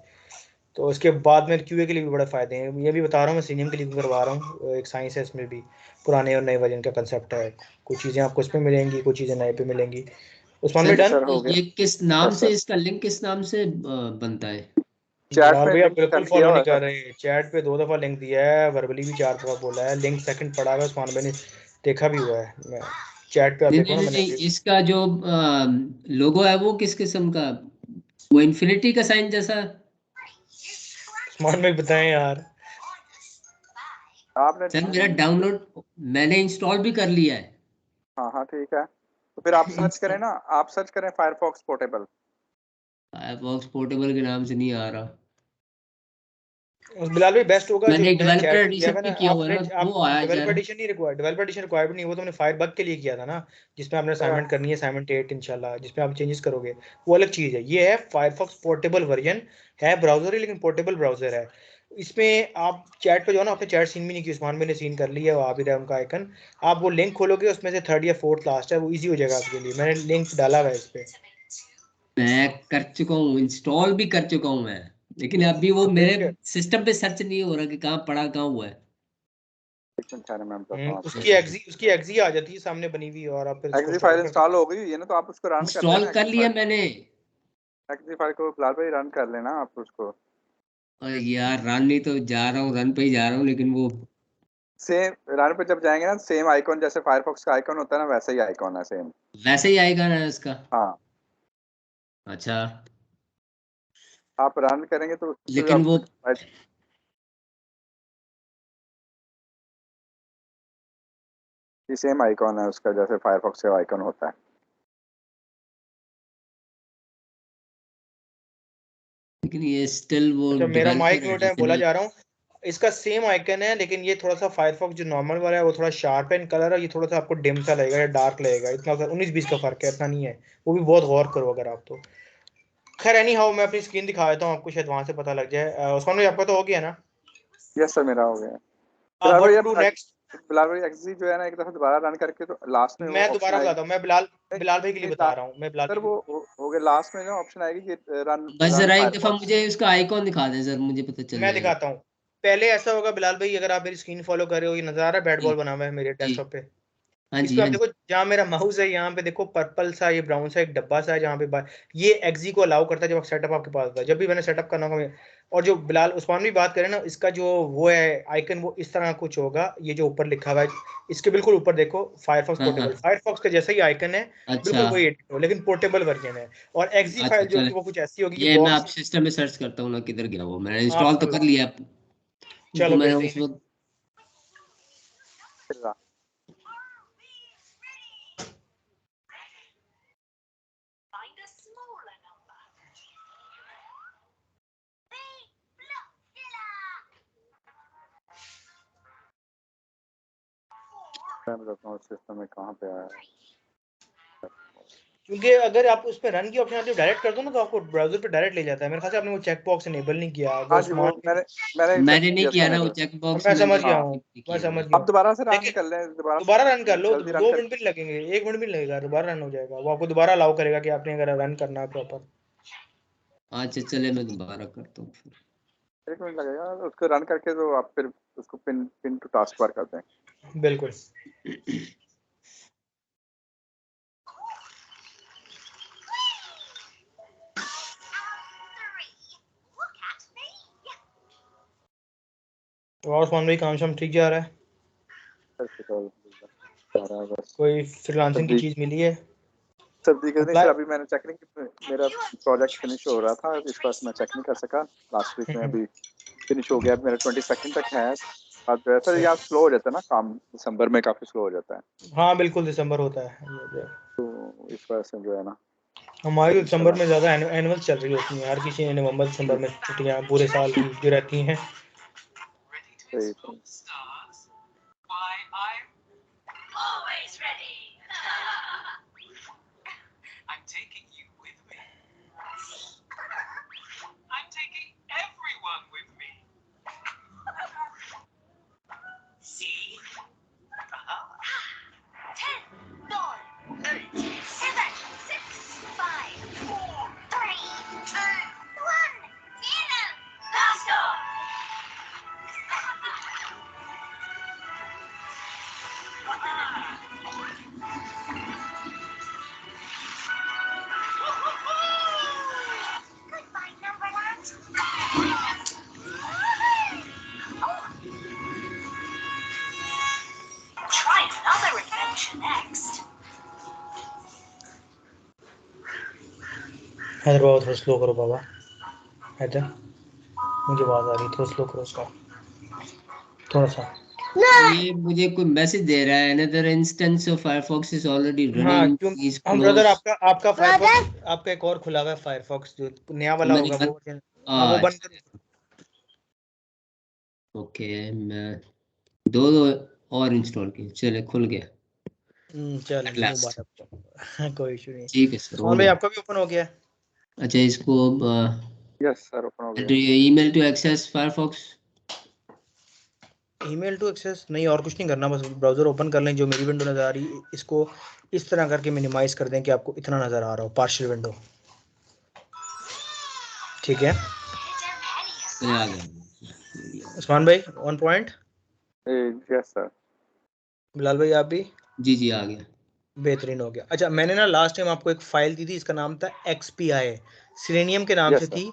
तो इसके बाद में क्यूए के लिए भी बड़े फायदे हैं, ये भी बता रहा हूँ, मैं सीनियम के लिए भी करवा रहा हूँ। एक साइंस है इसमें भी, पुराने और नए वर्जन का कंसेप्ट है। कुछ चीज़ें आपको इसमें मिलेंगी, कुछ चीज़ें नए पे मिलेंगी। उस्मान भाई सर डन? सर हो गया। ये किस नाम यस से, सर, इसका लिंक किस नाम से बनता है? चैट बिलाल में भाई आप लिंक बिल्कुल सेंड किया फॉलो हुआ नहीं है कर सर। रहे, चैट पे 2 दफ़ा लिंक दिया है, वर्बली भी 4 दफ़ा बोला है, लिंक सेकंड पड़ा हुआ है, उस्मान भाई ने देखा भी हुआ है। मैं चैट पे आप नहीं देखो नहीं ना, नहीं मैंने नहीं, अभी इसका जो लोगो है वो किस किस्म का? वो इन्फिनिटी का साइन जैसा? उस्मान भाई बताएं यार। आपने सर मेरा डाउनलोड मैंने इंस्टॉल भी कर लिया है। हाँ हाँ ठीक है, तो फिर आप सर्च करें ना, आप सर्च करें फायरफॉक्स पोर्टेबल। फायरफॉक्स पोर्टेबल के नाम से नहीं आ रहा। बिलाल भाई बेस्ट होगा जो मैंने मैंने डेवलपर चैट पे किया एडिशन है ना, भी किया हुआ है आपने ना, आप वो आया जा डेवलपर रहा है। एडिशन नहीं रिक्वायर्ड, डेवलपर एडिशन रिक्वायर्ड नहीं, वो तो मैंने फायरबग के लिए किया था ना, जिसमें आपने असाइनमेंट करनी है, असाइनमेंट 8 इंशाल्लाह, जिसमें आप चेंजेस करोगे, वो अलग चीज़ है। ये है फायरफॉक्स पोर्टेबल वर्जन, है ब्राउजर ही लेकिन पोर्टेबल ब्राउजर है। इसमें आप चैट पे जो है ना, आपने चैट सीन भी नहीं की, उस्मान भाई ने सीन कर लिया, वो आ भी रहा है उनका आइकन। आप वो लिंक खोलोगे, उसमें से थर्ड या फोर्थ लास्ट है, वो ईजी हो जाएगा आपके लिए, मैंने लिंक डाला हुआ है इस पर। मैं कर चुका हूँ, इंस्टॉल भी कर चुका हूँ मैं, लेकिन अभी वो तो मेरे फिर सिस्टम पे सर्च नहीं हो रहा कि कहाँ पड़ा कहाँ हुआ है। एक मिनट ठहरें, मैं बताता हूँ आपको। उसकी एग्जी आ जाती है सामने बनी हुई, और आप फिर उसको एक्जी फाइल स्टार्ट कर इंस्टॉल सकते हो गई है ना, तो आप उसको रन कर इंस्टॉल लेना। कर लिया मैंने। एक्जी फाइल को फिलहाल भाई रन कर लेना आप उसको। और यार रन नहीं तो जा रहा हूँ, रन पे ही जा रहा हूँ, लेकिन वो सेम रन पे जब जाएंगे ना, सेम आइकॉन जैसे फायरफॉक्स का आइकॉन होता है ना, वैसा ही आइकॉन है सेम। वैसे ही आएगा ना इसका? हाँ, अच्छा। आप रन करेंगे तो लेकिन वो सेम आइकॉन है उसका जैसे फायरफॉक्स का आइकॉन होता है। लेकिन ये स्टिल वो अच्छा मेरा माइक म्यूट है, बोला एडिशनल जा रहा हूँ। इसका सेम आइकन है लेकिन ये थोड़ा सा फायरफॉक्स जो नॉर्मल वाला है वो थोड़ा शार्प इन कलर है, ये थोड़ा सा आपको डिम सा लगेगा या डार्क लगेगा, इतना 19-20 का फर्क है, इतना नहीं है, वो भी बहुत गौर करो अगर आप तो। खैर एनी हाउ मैं अपनी स्क्रीन दिखा देता हूँ आपको, शायद वहां से पता लग जाए। उस्मान भाई आपका तो हो गया ना? यस सर मेरा हो गया। अब बिलाल व्हाट भाई टू डू नेक्स्ट? बिलाल भाई एक्सी जो है ना एक दफा दोबारा रन करके तो लास्ट में वो मैं ऑप्शन दोबारा आएगी। बताता हूँ, मैं बिलाल भाई के लिए नहीं, बता रहा हूँ, मैं बिलाल सर भाई वो हो गया लास्ट में ना ऑप्शन आएगी कि रन बस रन जरा एक दफा फायरफॉक्स। मुझे उसका आइकॉन दिखा दें सर, मुझे पता चल मैं जाएगा। दिखाता हूँ। पहले ऐसा होगा बिलाल भाई, अगर आप मेरी स्क्रीन फॉलो कर रहे हो, ये नजर आ रहा है बैट जी बॉल बना हुआ है मेरे जी। डेस्कटॉप पे। हाँ इस जी पे आप हाँ जी। देखो जहाँ मेरा माउस है, यहाँ पे देखो पर्पल सा ये ब्राउन सा एक डब्बा सा है जहाँ पे ये एक्जी को अलाउ करता है जब सेटअप आपके पास होता है। जब भी मैंने सेटअप करना होगा और जो बिलाल उस्मान भी बात करें ना, इसका जो वो है आइकन वो इस तरह कुछ होगा, ये जो ऊपर लिखा हुआ है इसके बिल्कुल ऊपर देखो फायरफॉक्स हाँ पोर्टेबल, हाँ। फायरफॉक्स का जैसा ही आइकन है अच्छा बिल्कुल वही है, लेकिन पोर्टेबल वर्जन है। और एक्जी अच्छा फाइल जो चले, कि वो कुछ ऐसी होगी कि ये मैं आप बॉक्स। सिस्टम में सर्च करता हूँ ना, किधर गया वो, मैंने इंस्टॉल आप तो कर लिया उसको, चलो मैंने बेहतरीन उस है। वक्त। सिस्टम में कहाँ पे आया है? क्योंकि अगर आप उस पर रन की ऑप्शन आती है डायरेक्ट कर दो ना तो आपको ब्राउजर पे डायरेक्ट ले जाता है। मेरे ख्याल से आपने वो चेक बॉक्स इनेबल नहीं किया, हाँ अगर जी वो स्मार्ट। मैंने चेक मैंने नहीं किया किया था ना वो मेरे। चेक बॉक्स, मैं समझ मैंने गया हाँ हूँ, नहीं मैं किया समझ हुआ है। गया अब हूँ। दोबारा से रन लेकिन कर लें, दोबारा दोबारा रन कर लो, जल्दी रन 2 कर। मिनट भी लगेंगे, 1 मिनट भी नहीं लगेगा, दोबारा रन हो जाएगा, वो आपको दोबारा अलाउ करेगा कि आपने अगर रन करना है प्रॉपर। अच्छा चले, मैं दोबारा करता हूँ फिर। 1 मिनट लगेगा उसको रन करके, तो आप फिर उसको pin pin to task bar कर दें। बिल्कुल। तो और उस्मान भाई काम शाम ठीक जा रहा है? बस कोई फ्रीलांसिंग की सर्दी चीज मिली है? सर्दी के नहीं अप्लाई। सर, अभी मैंने चेक नहीं की, मेरा प्रोजेक्ट फिनिश हो रहा था इस बार मैं चेक नहीं कर सका लास्ट वीक में। अभी फिनिश हो गया, मेरा 22 तक है। अब जो है सर यहाँ स्लो हो जाता है ना काम, दिसंबर में काफी स्लो हो जाता है, हाँ बिल्कुल दिसंबर होता है। तो इस वजह से जो है ना हमारी तो दिसंबर इंशाल्लाह। में ज़्यादा एनुअल चल रही होती हैं, हर किसी ने नवंबर दिसंबर में छुट्टियाँ पूरे साल की जो रहती हैं। सही सही। हैदर बाबा थोड़ा स्लो करो बाबा, हैदर मुझे आवाज़ आ रही है, थोड़ा स्लो करो उसका थोड़ा सा। ये मुझे कोई मैसेज दे रहा है, another instance of Firefox is already हाँ running, क्योंकि please हम ब्रदर close। आपका फायरफॉक्स आपका एक और खुला हुआ है, फायरफॉक्स जो नया वाला मैंने होगा वो बंद, version। हाँ वो बंद अच्छा करो। ओके, मैं दो और इंस्टॉल किए, चले खुल गया चल एट लास्ट। मुबारक। कोई इशू नहीं। ठीक है सर, हो उस्मान भाई गया। आपका भी ओपन हो गया है? अच्छा इसको यस सर ओपन हो गया। do you email to access Firefox? Email to access नहीं, और कुछ नहीं करना, बस ब्राउजर ओपन कर लें, जो मेरी विंडो नज़र आ रही है इसको इस तरह करके मिनिमाइज कर दें कि आपको इतना नज़र आ रहा हो, पार्शियल विंडो। ठीक है चले आ गया। उस्मान भाई on point. Yes sir. Bilal भाई आप भी? जी जी आ गया। बेहतरीन हो गया। अच्छा मैंने ना लास्ट टाइम आपको एक फाइल दी थी, इसका नाम था XPI, सिलेनियम के नाम से यस सर। थी।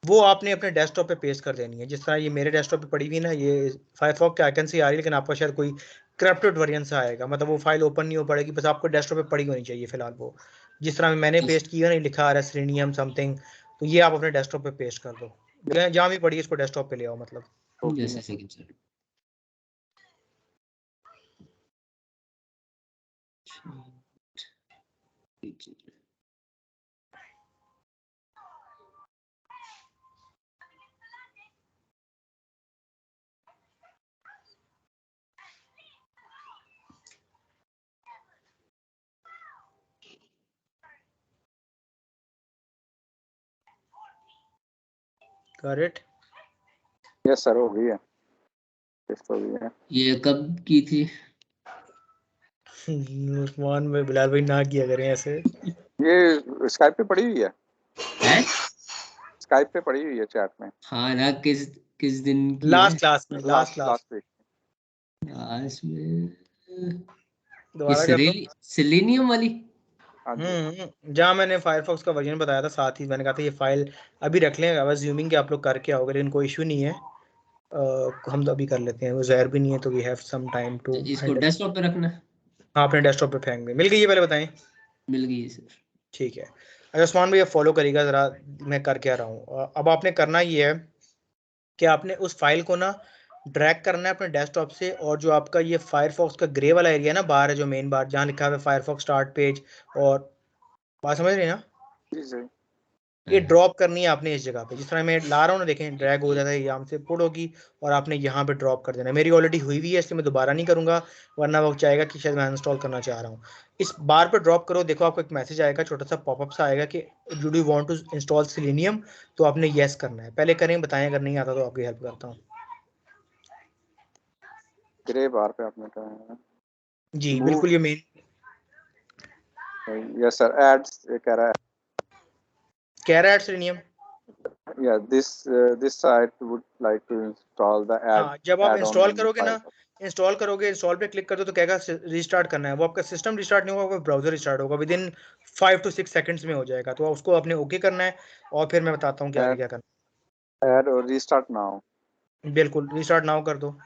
वो आपने अपने डेस्कटॉप पे पेस्ट कर देनी है, जिस तरह ये मेरे डेस्कटॉप पे पड़ी हुई है ना, ये फायरफॉक्स के आइकन से आ रही है, लेकिन आपका शायद कोई करप्टेड वेरिएंट से आएगा, मतलब वो फाइल ओपन नहीं हो पड़ेगी, बस आपको डेस्कटॉप पे पड़ी होनी चाहिए फिलहाल वो। जिस तरह मैंने पेस्ट किया ना, लिखा आ रहा है सिलेनियम समथिंग, तो ये आप अपने डेस्कटॉप पे पेस्ट कर दो, जहाँ भी पड़ी इसको डेस्कटॉप पे ले आओ मतलब। जैसे a second sir. Got it? Yes sir, हो गई है, टेस्ट हो गई है। ये कब की थी? उस्मान भाई, बिलाल भाई ना किया करें ऐसे। ये स्काइप पे पड़ी हुई है, है? स्काइप पे पड़ी हुई है चैट में, हाँ ना, किस दिन की है? लास्ट क्लास में, last class last week. Last में ये दोबारा कर लो। सेलेनियम वाली। हाँ जी, जहाँ मैंने फायरफॉक्स का वर्जन बताया था, साथ ही मैंने कहा था ये फाइल अभी रख लें, बस ज़ूमिंग के आप लोग करके आओगे, लेकिन कोई इशू नहीं है। हम तो अभी कर लेते हैं, वो ज़हर भी नहीं है, तो we have some time to इसको हैंडल। डेस्कटॉप पे रखना है। हाँ, अपने डेस्कटॉप पे फेंक दें। मिल गई ये, पहले बताएं। मिल गई है सर। ठीक है। अच्छा उस्मान भाई, फॉलो करिएगा ज़रा, मैं कर क्या रहा हूँ। अब आपने करना ये है कि आपने उस फाइल को ना ड्रैग करना है अपने डेस्कटॉप से, और जो आपका ये फायरफॉक्स का ग्रे वाला एरिया है ना, बाहर है जो मेन बार जहाँ लिखा है फायरफॉक्स स्टार्ट पेज, और बात समझ रही हैं ना, जी सर। ये ड्रॉप करनी है आपने इस जगह पे। जिस तरह मैं ला रहा हूँ ना, देखें ड्रैग हो जाता है, यहाँ से पुट होगी और आपने यहाँ पे ड्रॉप कर देना है। मेरी ऑलरेडी हुई हुई है, इसलिए मैं दोबारा नहीं करूँगा, वरना वो चाहेगा कि शायद मैं इंस्टॉल करना चाह रहा हूँ। इस बार पे ड्रॉप करो, देखो आपको एक मैसेज आएगा, छोटा सा पॉपअप सा आएगा कि do you want to install Selenium, तो आपने येस करना है। पहले करें, बताएं, अगर नहीं आता तो आपकी हेल्प करता हूँ। ग्रे बार पे आपने कहा है। जी बिल्कुल, ये मेन। यस सर, एड्स ये कह रहा है, कह रहा है सेलेनियम। या this site would like to install the हाँ, जब आप ऐड ऑन इंस्टॉल इन करोगे ना, फायरफॉक्स। इंस्टॉल पे क्लिक कर दो तो कहेगा रिस्टार्ट करना है। वो आपका सिस्टम रिस्टार्ट नहीं होगा, आपका ब्राउजर रिस्टार्ट होगा, विद इन 5 to 6 सेकंड्स में हो जाएगा। तो उसको आपने ओके करना है, और फिर मैं बताता हूँ कि आगे क्या करना ऐड और रीस्टार्ट नाउ। है। बिल्कुल, रिस्टार्ट नाउ कर दो।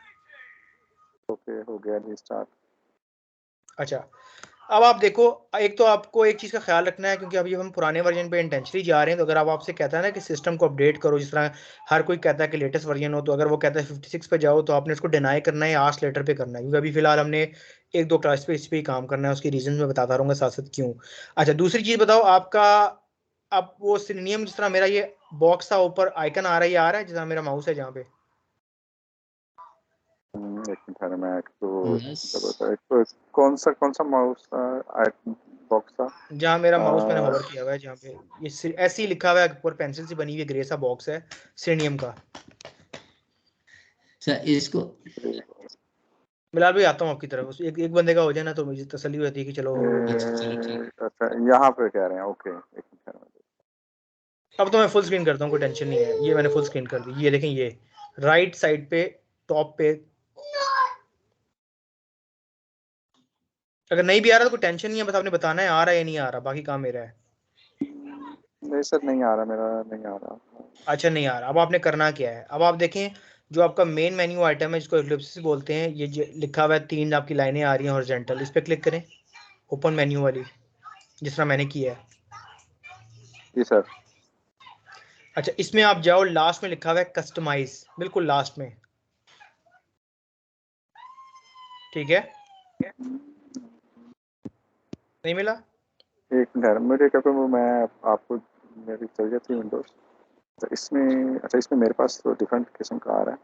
ओके, हो गया रीस्टार्ट। अच्छा, अब आप देखो, एक तो आपको एक चीज़ का ख्याल रखना है, क्योंकि अभी हम पुराने वर्जन पे इंटेंशनली जा रहे हैं, तो अगर आप आपसे कहता है ना कि सिस्टम को अपडेट करो, जिस तरह हर कोई कहता है कि लेटेस्ट वर्जन हो, तो अगर वो कहता है 56 पे जाओ, तो आपने उसको डिनाई करना है, आस्क लेटर पे करना है, क्योंकि अभी फिलहाल हमने एक दो क्लास पे इस पे ही काम करना है। उसकी रीजन मैं बताता रहूँगा साथ साथ क्यों। अच्छा, दूसरी चीज़ बताओ, आपका अब वो सिलेनियम, जिस तरह मेरा ये बॉक्स था, ऊपर आइकन आ रहा है, ये आ रहा है जिस तरह मेरा माउस है जहाँ पे। एक मिनट, मैं यस। तो कौन सा माउस बॉक्स था? जहाँ मेरा माउस मैंने होवर किया हुआ है, जहाँ पे ये ऐसे ही लिखा हुआ है, ऊपर पेंसिल से बनी हुई ग्रे सा बॉक्स है सिलेनियम का। सर इसको बिलाल भाई, आता हूँ आपकी तरफ, एक बंदे का हो जाए ना तो मुझे तसल्ली होती है कि चलो। अच्छा चलो ठीक। अच्छा, यहाँ पे कह रहे हैं, ओके एक मिनट। अब तो मैं फुल स्क्रीन करता हूँ, कोई टेंशन नहीं है। ये मैंने फुल स्क्रीन कर दी, ये देखें, ये राइट साइड पे टॉप पे। अगर नहीं भी आ रहा तो कोई टेंशन नहीं है, बस आपने बताना है आ रहा है या नहीं आ रहा, बाकी काम मेरा है। नहीं सर, नहीं आ रहा, मेरा नहीं आ रहा। अच्छा, नहीं आ रहा। अब आपने करना क्या है, अब आप देखें जो आपका मेन मेन्यू आइटम है, जिसको इक्लिप्स बोलते हैं, ये लिखा हुआ है, 3 आपकी लाइनें आ रही हैं हॉरिजॉन्टल, इस पर क्लिक करें, ओपन मेन्यू वाली, जिस तरह मैंने किया है। जी सर। अच्छा, इसमें आप जाओ, लास्ट में लिखा हुआ है कस्टमाइज, बिल्कुल लास्ट में, ठीक है। नहीं मिला? एक मिनट, मुझे क्या कहूँ, मैं आपको, मेरी चल गई थी विंडोज, तो इसमें, अच्छा इसमें मेरे पास तो डिफरेंट किस्म का आ रहा है।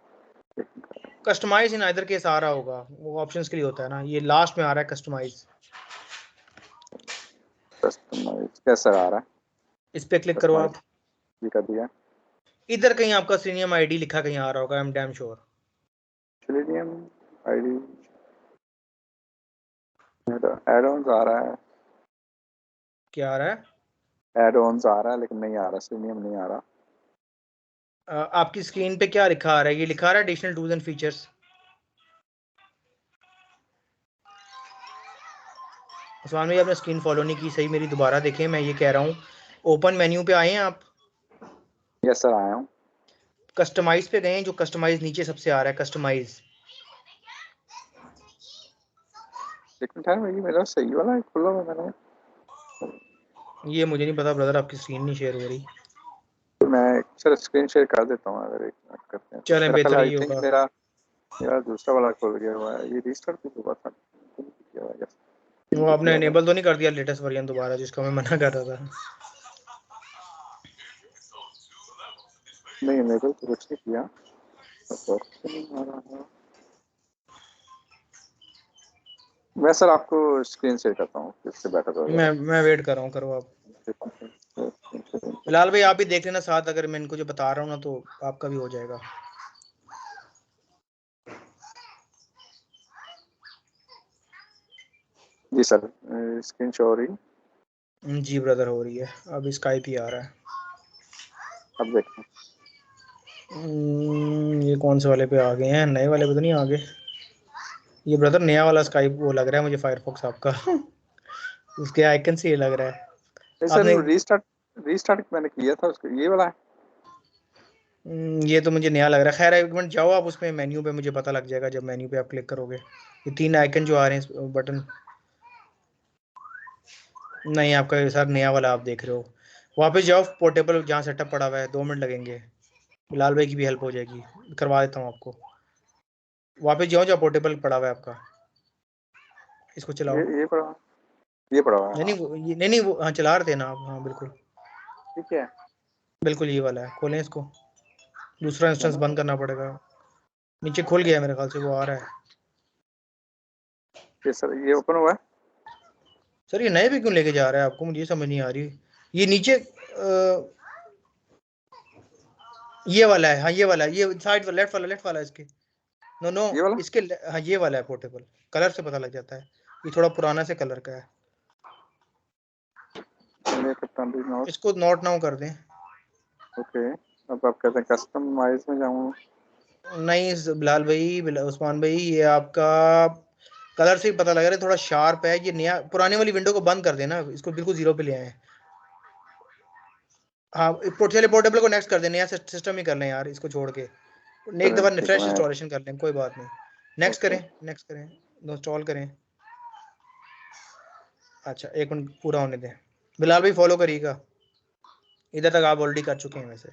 एक मिनट, कस्टमाइज इन इधर केस आ रहा होगा, वो ऑप्शंस के लिए होता है ना, ये लास्ट में आ रहा है कस्टमाइज। कस्टमाइज कैसा आ रहा है? इस पे क्लिक करो कस्टमाइज आप। भी कर दिया। इधर कहीं आपका सीनियम आईडी लिखा कहीं आ रहा होगा, I am damn sure. Selenium ID add ons आ रहा है, क्या आ रहा है? एड ऑन्स आ रहा है, लेकिन नहीं आ रहा, सेलेनियम नहीं आ रहा। आपकी स्क्रीन पे क्या लिखा आ रहा है? ये लिखा आ रहा है additional tools and features. Usman भाई, आपने स्क्रीन फॉलो नहीं की सही मेरी, दोबारा देखें, मैं ये कह रहा हूँ। ओपन मेन्यू पे आए हैं आप, यस सर, आया हूँ। कस्टमाइज पे गए, जो कस्टमाइज नीचे सबसे आ रहा है, कस्टमाइज। एक मिनट है, मेरा सही वाला है, खुला हुआ मैंने। ये मुझे नहीं पता ब्रदर, आपकी स्क्रीन नहीं शेयर हो रही। मैं सर स्क्रीन शेयर कर देता हूँ अगर एक मिनट करते हैं। चलें, मेरा ख्याल बेहतर आई ही थिंक होगा। मेरा दूसरा वाला खुल गया हुआ है। ये रीस्टार्ट भी हुआ था किया हुआ है। वो आपने इनेबल तो नहीं कर दिया लेटेस्ट वर्जन दोबारा, जिसका मैं मना कर रहा था? नहीं इनेबल तो कुछ नहीं किया। नहीं आ रहा है। मैं सर आपको स्क्रीन शेयर करता हूँ, इससे बेटर होगा। मैं वेट कर रहा हूँ, करो आप। बिलाल भाई आप भी देख लेना साथ, अगर मैं इनको जो बता रहा हूँ ना तो आपका भी हो जाएगा। जी सर स्क्रीन शो हो रही। जी ब्रदर, हो रही है। अब स्काइप ही आ रहा है। अब देखें। ये कौन से वाले पे आ गए हैं? नए वाले पे तो नहीं आ गए ये ब्रदर। नया वाला स्काइप वो लग रहा है मुझे, फायरफॉक्स आपका उसके आइकन से ये लग रहा है। नहीं आपने सर रीस्टार्ट मैंने किया था उसको, ये वाला है। ये तो मुझे नया लग रहा है। खैर एक मिनट जाओ आप उसमें मेन्यू पे, मुझे पता लग जाएगा जब मेन्यू पे आप क्लिक करोगे। ये 3 आइकन जो आ रहे हैं बटन, नहीं आपका ये सर नया वाला आप देख रहे हो। वापस जाओ पोर्टेबल जहाँ सेटअप पड़ा हुआ है, 2 मिनट लगेंगे। बिलाल भाई की भी हेल्प हो जाएगी, करवा देता हूँ आपको। वापस जाओ जहाँ पोर्टेबल पड़ा हुआ है आपका, इसको चलाओ। ये पड़ा हुआ है। नहीं वो नहीं वो, हाँ चला रहे थे ना आप, हाँ बिल्कुल ठीक है। बिल्कुल ये वाला है। खोलें इसको, दूसरा इंस्टेंस ना बंद करना पड़ेगा। नीचे खुल गया मेरे ख्याल से, वो आ रहा है। ये सर ये ओपन हुआ है। सर ये नए भी क्यों लेके जा रहा है आपको, मुझे समझ नहीं आ रही। ये नीचे ये वाला है, हाँ ये वाला है, ये साइड वाला, लेफ्ट वाला इसके। नो ये वाला इसके हाँ ये वाला है पोर्टेबल। कलर से पता लग जाता है, ये थोड़ा पुराना से कलर का है। नोट। इसको नोट नाउ कर दें। ओके अब आप कहते हैं कस्टमाइज में जाऊँ। नहीं बिलाल भाई, उस्मान भाई, ये आपका कलर से ही पता लग रहा है, थोड़ा शार्प है। ये नया, पुराने वाली विंडो को बंद कर देना, इसको बिल्कुल 0 पे ले आए। हाँ चलिए पोर्टेबल को नेक्स्ट कर दें, नया सिस्टम ही कर लें यार इसको छोड़ के। एक दफ़ा ठीक है फ्रेश मैं इंस्टॉलेशन कर लें, कोई बात नहीं। नेक्स्ट करें, इंस्टॉल करें। अच्छा एक मिनट पूरा होने दें। बिलाल भाई फॉलो करिएगा, इधर तक आप ऑलरेडी कर चुके हैं वैसे।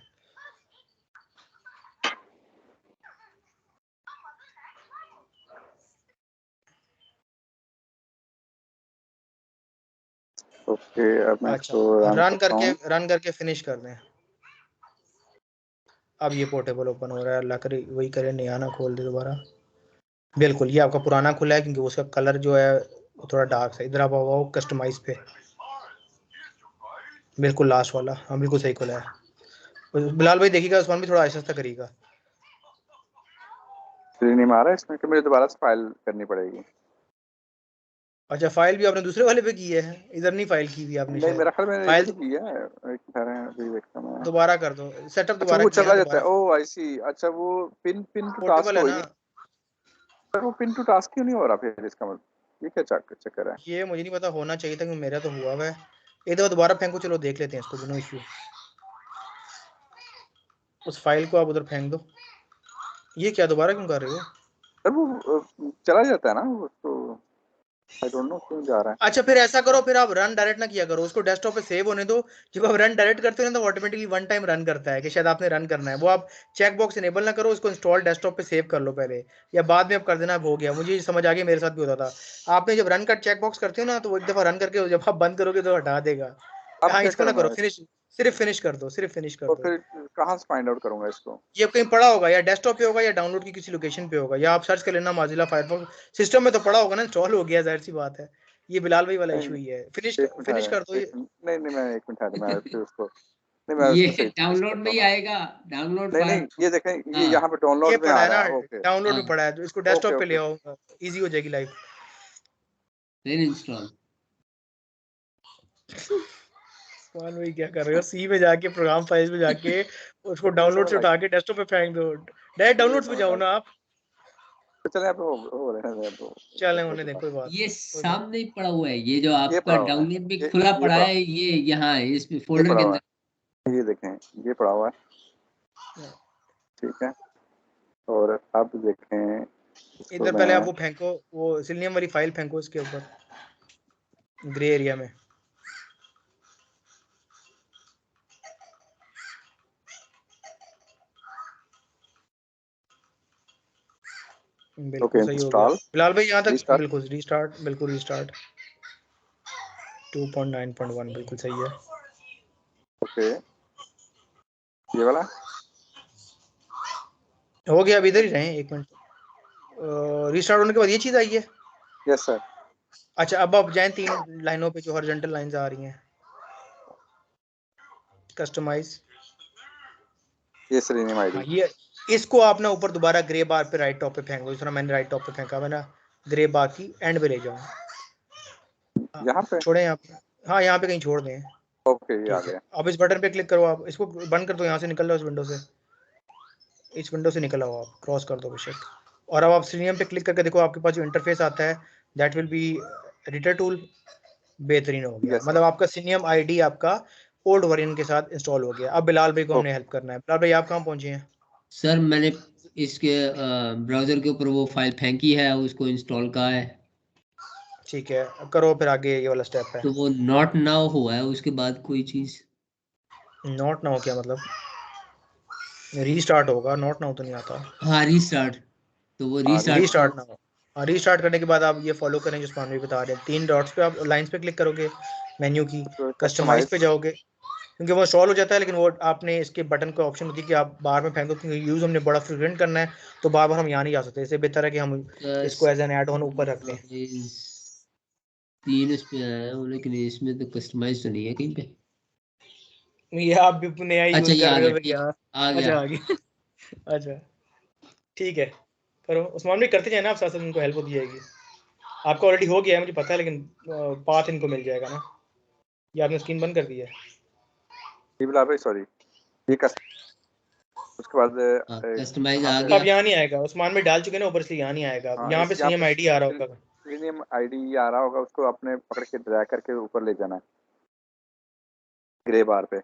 ओके अब मैं अच्छा इसको रन करके फिनिश कर दें। अब ये पोर्टेबल ओपन हो रहा है। अल्लाह करे वही करे, नया ना खोल दे दोबारा। बिल्कुल ये आपका पुराना खुला है, क्योंकि उसका कलर जो है वो थोड़ा डार्क है। इधर आप आओ कस्टमाइज पे, बिल्कुल लास्ट वाला, हाँ बिल्कुल सही खुला है। बिलाल भाई देखिएगा, उस्मान भी थोड़ा आहिस्ता करिएगा। स्क्रीन नहीं मारा इसमें कि मुझे दोबारा से फाइल करनी पड़ेगी। अच्छा फाइल भी आपने दूसरे वाले पे की है, इधर नहीं फाइल की हुई आपने नहीं शायद। मेरा ख्याल मैंने फाइल इधर ही किया है। एक कह रहे हैं अभी देखता मैं। दोबारा कर दो, सेटअप अच्छा दोबारा वो किया ना चला जाता दोबारा। है। ओह आई सी। अच्छा वो पिन टू टास्क पोर्टेबल है हो ना। गई। सर वो पिन टू टास्क क्यों नहीं हो रहा फिर, इसका मतलब ये क्या चक्कर है। ये मुझे नहीं पता, होना चाहिए था क्योंकि मेरा तो हुआ हुआ है। एक दफ़ा दोबारा फेंको, चलो देख लेते हैं इसको, नो इश्यू। उस फाइल को आप उधर फेंक दो। ये क्या दोबारा क्यों कर रहे हो? सर वो चला जाता है ना वो तो। आई डोंट नो क्यों जा रहा है। अच्छा फिर ऐसा करो, फिर आप रन डायरेक्ट ना किया करो, उसको डेस्कटॉप पे सेव होने दो। जब आप रन डायरेक्ट करते हो ना तो ऑटोमेटिकली वन टाइम रन करता है कि शायद आपने रन करना है। वो आप चेक बॉक्स इनेबल ना करो, उसको इंस्टॉल डेस्कटॉप पे सेव कर लो पहले, या बाद में आप कर देना। अब हो गया, मुझे समझ आ गया, मेरे साथ भी होता था। आपने जब रन कर चेक बॉक्स करते हो ना तो वो एक दफ़ा रन करके जब आप बंद करोगे तो हटा देगा। अब हाँ क्या इसको ना करूँ करो, मैं फिनिश, सिर्फ फिनिश कर दो, सिर्फ फिनिश कर तो दो। फिर कहाँ से फाइंड आउट करूंगा इसको। ये कहीं पड़ा होगा, या डेस्कटॉप पे होगा या डाउनलोड की किसी लोकेशन पे होगा, या आप सर्च कर लेना मोजिला फायरफॉक्स। सिस्टम में तो पड़ा होगा ना, इंस्टॉल हो गया, जाहिर सी बात है। ये बिलाल भाई वाला इशू ही है। एक मिनट फिनिश कर दो ये। नहीं मैं एक मिनट है मैं फिर उसको नहीं मैं ये उसको सही फिनिश डाउनलोड करता में हूँ ही ना। आएगा, डाउनलोड नहीं फाइल। नहीं ये देखें ये हाँ यहाँ पे ये डाउनलोड में पड़ा आ है रहा ना, है। ओके डाउनलोड हाँ, में पड़ा है, तो इसको ओके डेस्कटॉप पे ले ओके आओ, इजी हो जाएगी लाइफ। Then install. कौन भाई क्या कर रहे हो? सी में जाके प्रोग्राम फाइल्स में जाके उसको मुझे डाउनलोड समझ से आ उठा के डेस्कटॉप पे फेंक दो। डायरेक्ट मुझे डाउनलोड्स पे समझ आ जाओ ना गया। आप। तो चले आप हो रहने दो चलें हो होने दें, जाता कोई बात ये नहीं, कोई बात सामने ही पड़ा हुआ है, ये जो ये आपका पड़ा हुआ है डाउनलोड में खुला ये पड़ा पड़ा है, ये यहाँ है इस ये फोल्डर पड़ा के हुआ अंदर। है ये देखें ये पड़ा हुआ है। नहीं। ठीक है और अब देखें इसको इधर पहले आप मैं वो फेंको, वो सिलियम वाली फाइल फेंको इसके ऊपर, ग्रे एरिया में। बिल्कुल सही हो गया बिलाल भाई, यहाँ तक restart. बिल्कुल रीस्टार्ट, बिल्कुल रीस्टार्ट 2.9.1 बिल्कुल सही है। ओके, ये वाला हो गया, अब इधर ही रहे 1 मिनट। रीस्टार्ट होने के बाद ये चीज आई है। Yes sir. अच्छा, अब आप जाएं 3 लाइनों पे जो हॉरिजॉन्टल लाइंस आ रही हैं, कस्टमाइज, ये Selenium हाँ ID ये, इसको आप ना ऊपर दोबारा ग्रे बार पे राइट टॉप पे फेंको, जिस तरह मैंने राइट टॉप पे फेंका हुआ ना, ग्रे बार की एंड पे ले जाओ। यहाँ पे। छोड़े यहाँ पे, हाँ यहाँ पे कहीं छोड़ दें। ओके, ये आ ठीक है, गया। अब इस बटन पे क्लिक करो, आप इसको बंद कर दो, यहाँ से निकल जाओ इस विंडो से, इस विंडो से निकल आओ, आप क्रॉस कर दो बेशक। और अब आप Selenium पे क्लिक करके देखो, आपके पास जो इंटरफेस आता है that will B editor tool. बेहतरीन हो गया, Yes, मतलब आपका Selenium ID आपका ओल्ड वर्जन के साथ इंस्टॉल हो गया। अब बिलाल भाई को हमने हेल्प करना है। बिलाल भाई आप कहाँ पहुंचे हैं? सर मैंने इसके ब्राउजर के ऊपर वो फाइल फेंकी है, उसको इंस्टॉल का है। ठीक है, करो फिर आगे, ये वाला स्टेप है। तो वो नॉट नाउ हुआ है, उसके बाद कोई चीज नॉट नाउ क्या मतलब? रीस्टार्ट होगा, नॉट नाउ तो नहीं आता। हाँ रीस्टार्ट, तो वो हाँ रीस्टार्ट रीस्टार्ट नाउ, हाँ रीस्टार्ट करने के बाद आप ये फॉलो करें जो स्पान भी बता रहे हैं। 3 डॉट्स पे आप लाइंस पे क्लिक करोगे, मेन्यू की कस्टमाइज पे जाओगे, क्योंकि वो इंस्टॉल हो जाता है, लेकिन वो आपने इसके बटन का ऑप्शन होती है कि आप बाहर में फेंको, क्योंकि यूज हमने बड़ा फ्रीक्वेंट करना है, तो बार बार हम यहाँ नहीं जा सकते। इससे बेहतर है कि हम इसको एज एन ऐड ऑन ऊपर रख दें। 3 इस पे आया है, लेकिन इसमें तो कस्टमाइज तो नहीं है कहीं पे। ये आप भी नया ही अच्छा यूज ये कर आ रहे गया, हो फिर ठीक यार। आ गया। अच्छा आ गया। अच्छा ठीक है, करो उस्मान भी करते जाए ना, आप साथ साथ उनको हेल्प होती जाएगी। आपका ऑलरेडी हो गया है मुझे पता है, लेकिन पाथ इनको मिल जाएगा ना। ये आपने स्क्रीन बंद कर दी है। सॉरी, ये उसके बाद कस्टमाइज यहाँ आ पे गया। अब यहाँ नहीं आएगा, उस्मान में डाल चुके ना ऊपर, से यहाँ नहीं आएगा। हाँ, यहाँ पे यहाँ Selenium ID आ रहा होगा। Selenium ID आ रहा होगा, उसको आपने पकड़ के ड्रैग करके ऊपर ले जाना है ग्रे बार पे।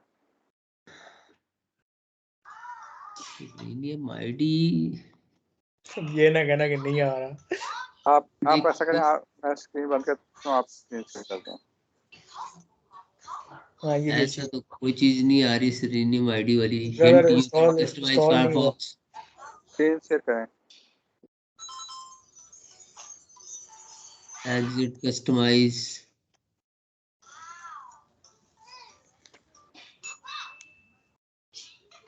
Selenium ID ये ना कहना कि नहीं आ रहा। आप ऐसा करें, मैं स्क्रीन बंद करता हूँ, आप स्क्रीन शेयर करते हैं। हाँ ये भी अच्छी ऐसा तो कोई चीज नहीं आ रही Selenium ID वाली। अगर हिंट यूजिंग इंस्टॉल कस्टमाइज नहीं हुआ। फायरफॉक्स। स्क्रीन शेयर करें। Exit customize.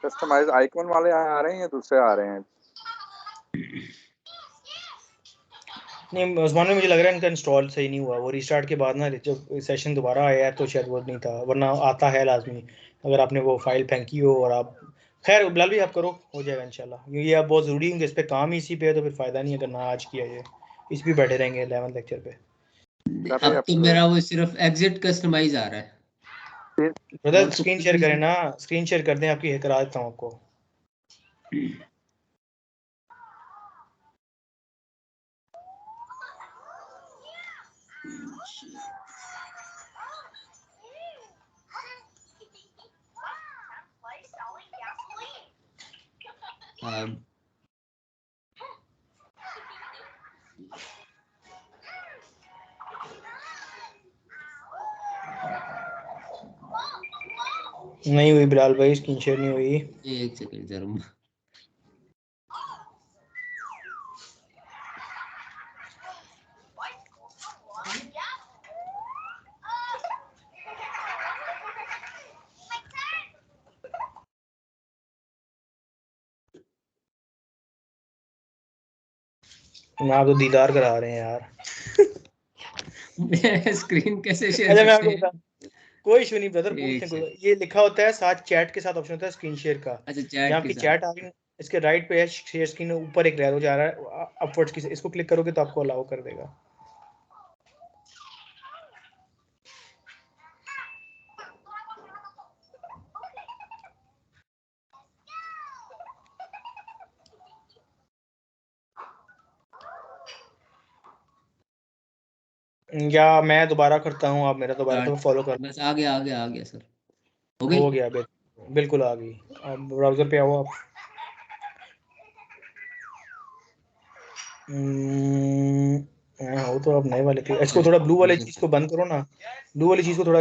कस्टमाइज आइकॉन वाले आ रहे हैं या दूसरे आ रहे हैं? नहीं उस्मान में मुझे लग रहा है इनका इंस्टॉल सही नहीं हुआ। वो रीस्टार्ट के बाद ना जब सेशन दोबारा आया है तो शायद वो नहीं था, वरना आता है लाजमी अगर आपने वो फाइल फेंकी हो। और आप खैर बिलाल भी आप करो, हो जाएगा इंशाल्लाह। ये आप बहुत ज़रूरी है, इस पे काम ही इसी पे है, तो फिर फ़ायदा नहीं है अगर ना आज किया। ये इस भी बैठे रहेंगे 11 लेक्चर पे। अब तो मेरा वो सिर्फ एग्जिट कस्टमाइज आ रहा है। ब्रदर और तो स्क्रीन कोई शेयर चीज करें नहीं। ना, स्क्रीन शेयर कर दें, आपकी करा देता हूँ आपको। नहीं हुई बिलाल भाई, स्क्रीन शेयर नहीं हुई। एक सेकंड जरा। ना तो दीदार करा रहे हैं यार। स्क्रीन कैसे शेयर अच्छा मैं करते आपको हैं? बता, कोई इशू नहीं ब्रदर, एक पूछते कोई। सेकंड। ये लिखा होता है साथ, चैट के साथ ऑप्शन होता है स्क्रीन शेयर का। अच्छा जहाँ चैट के आपकी साथ। चैट आ रही है, इसके राइट पे है शेयर स्क्रीन, ऊपर एक रैरो जा रहा है अपवर्ड्स की, इसको क्लिक करोगे तो आपको अलाउ कर देगा। या मैं दोबारा करता हूँ, आप मेरा दोबारा तो फॉलो कर। बस आ गया सर। हो हो गई। गया बिल्कुल आ गई। अब ब्राउजर पे आओ आप। हो तो आप नए वाले पे, इसको थोड़ा ब्लू वाले चीज को बंद करो ना। ब्लू वाली चीज को थोड़ा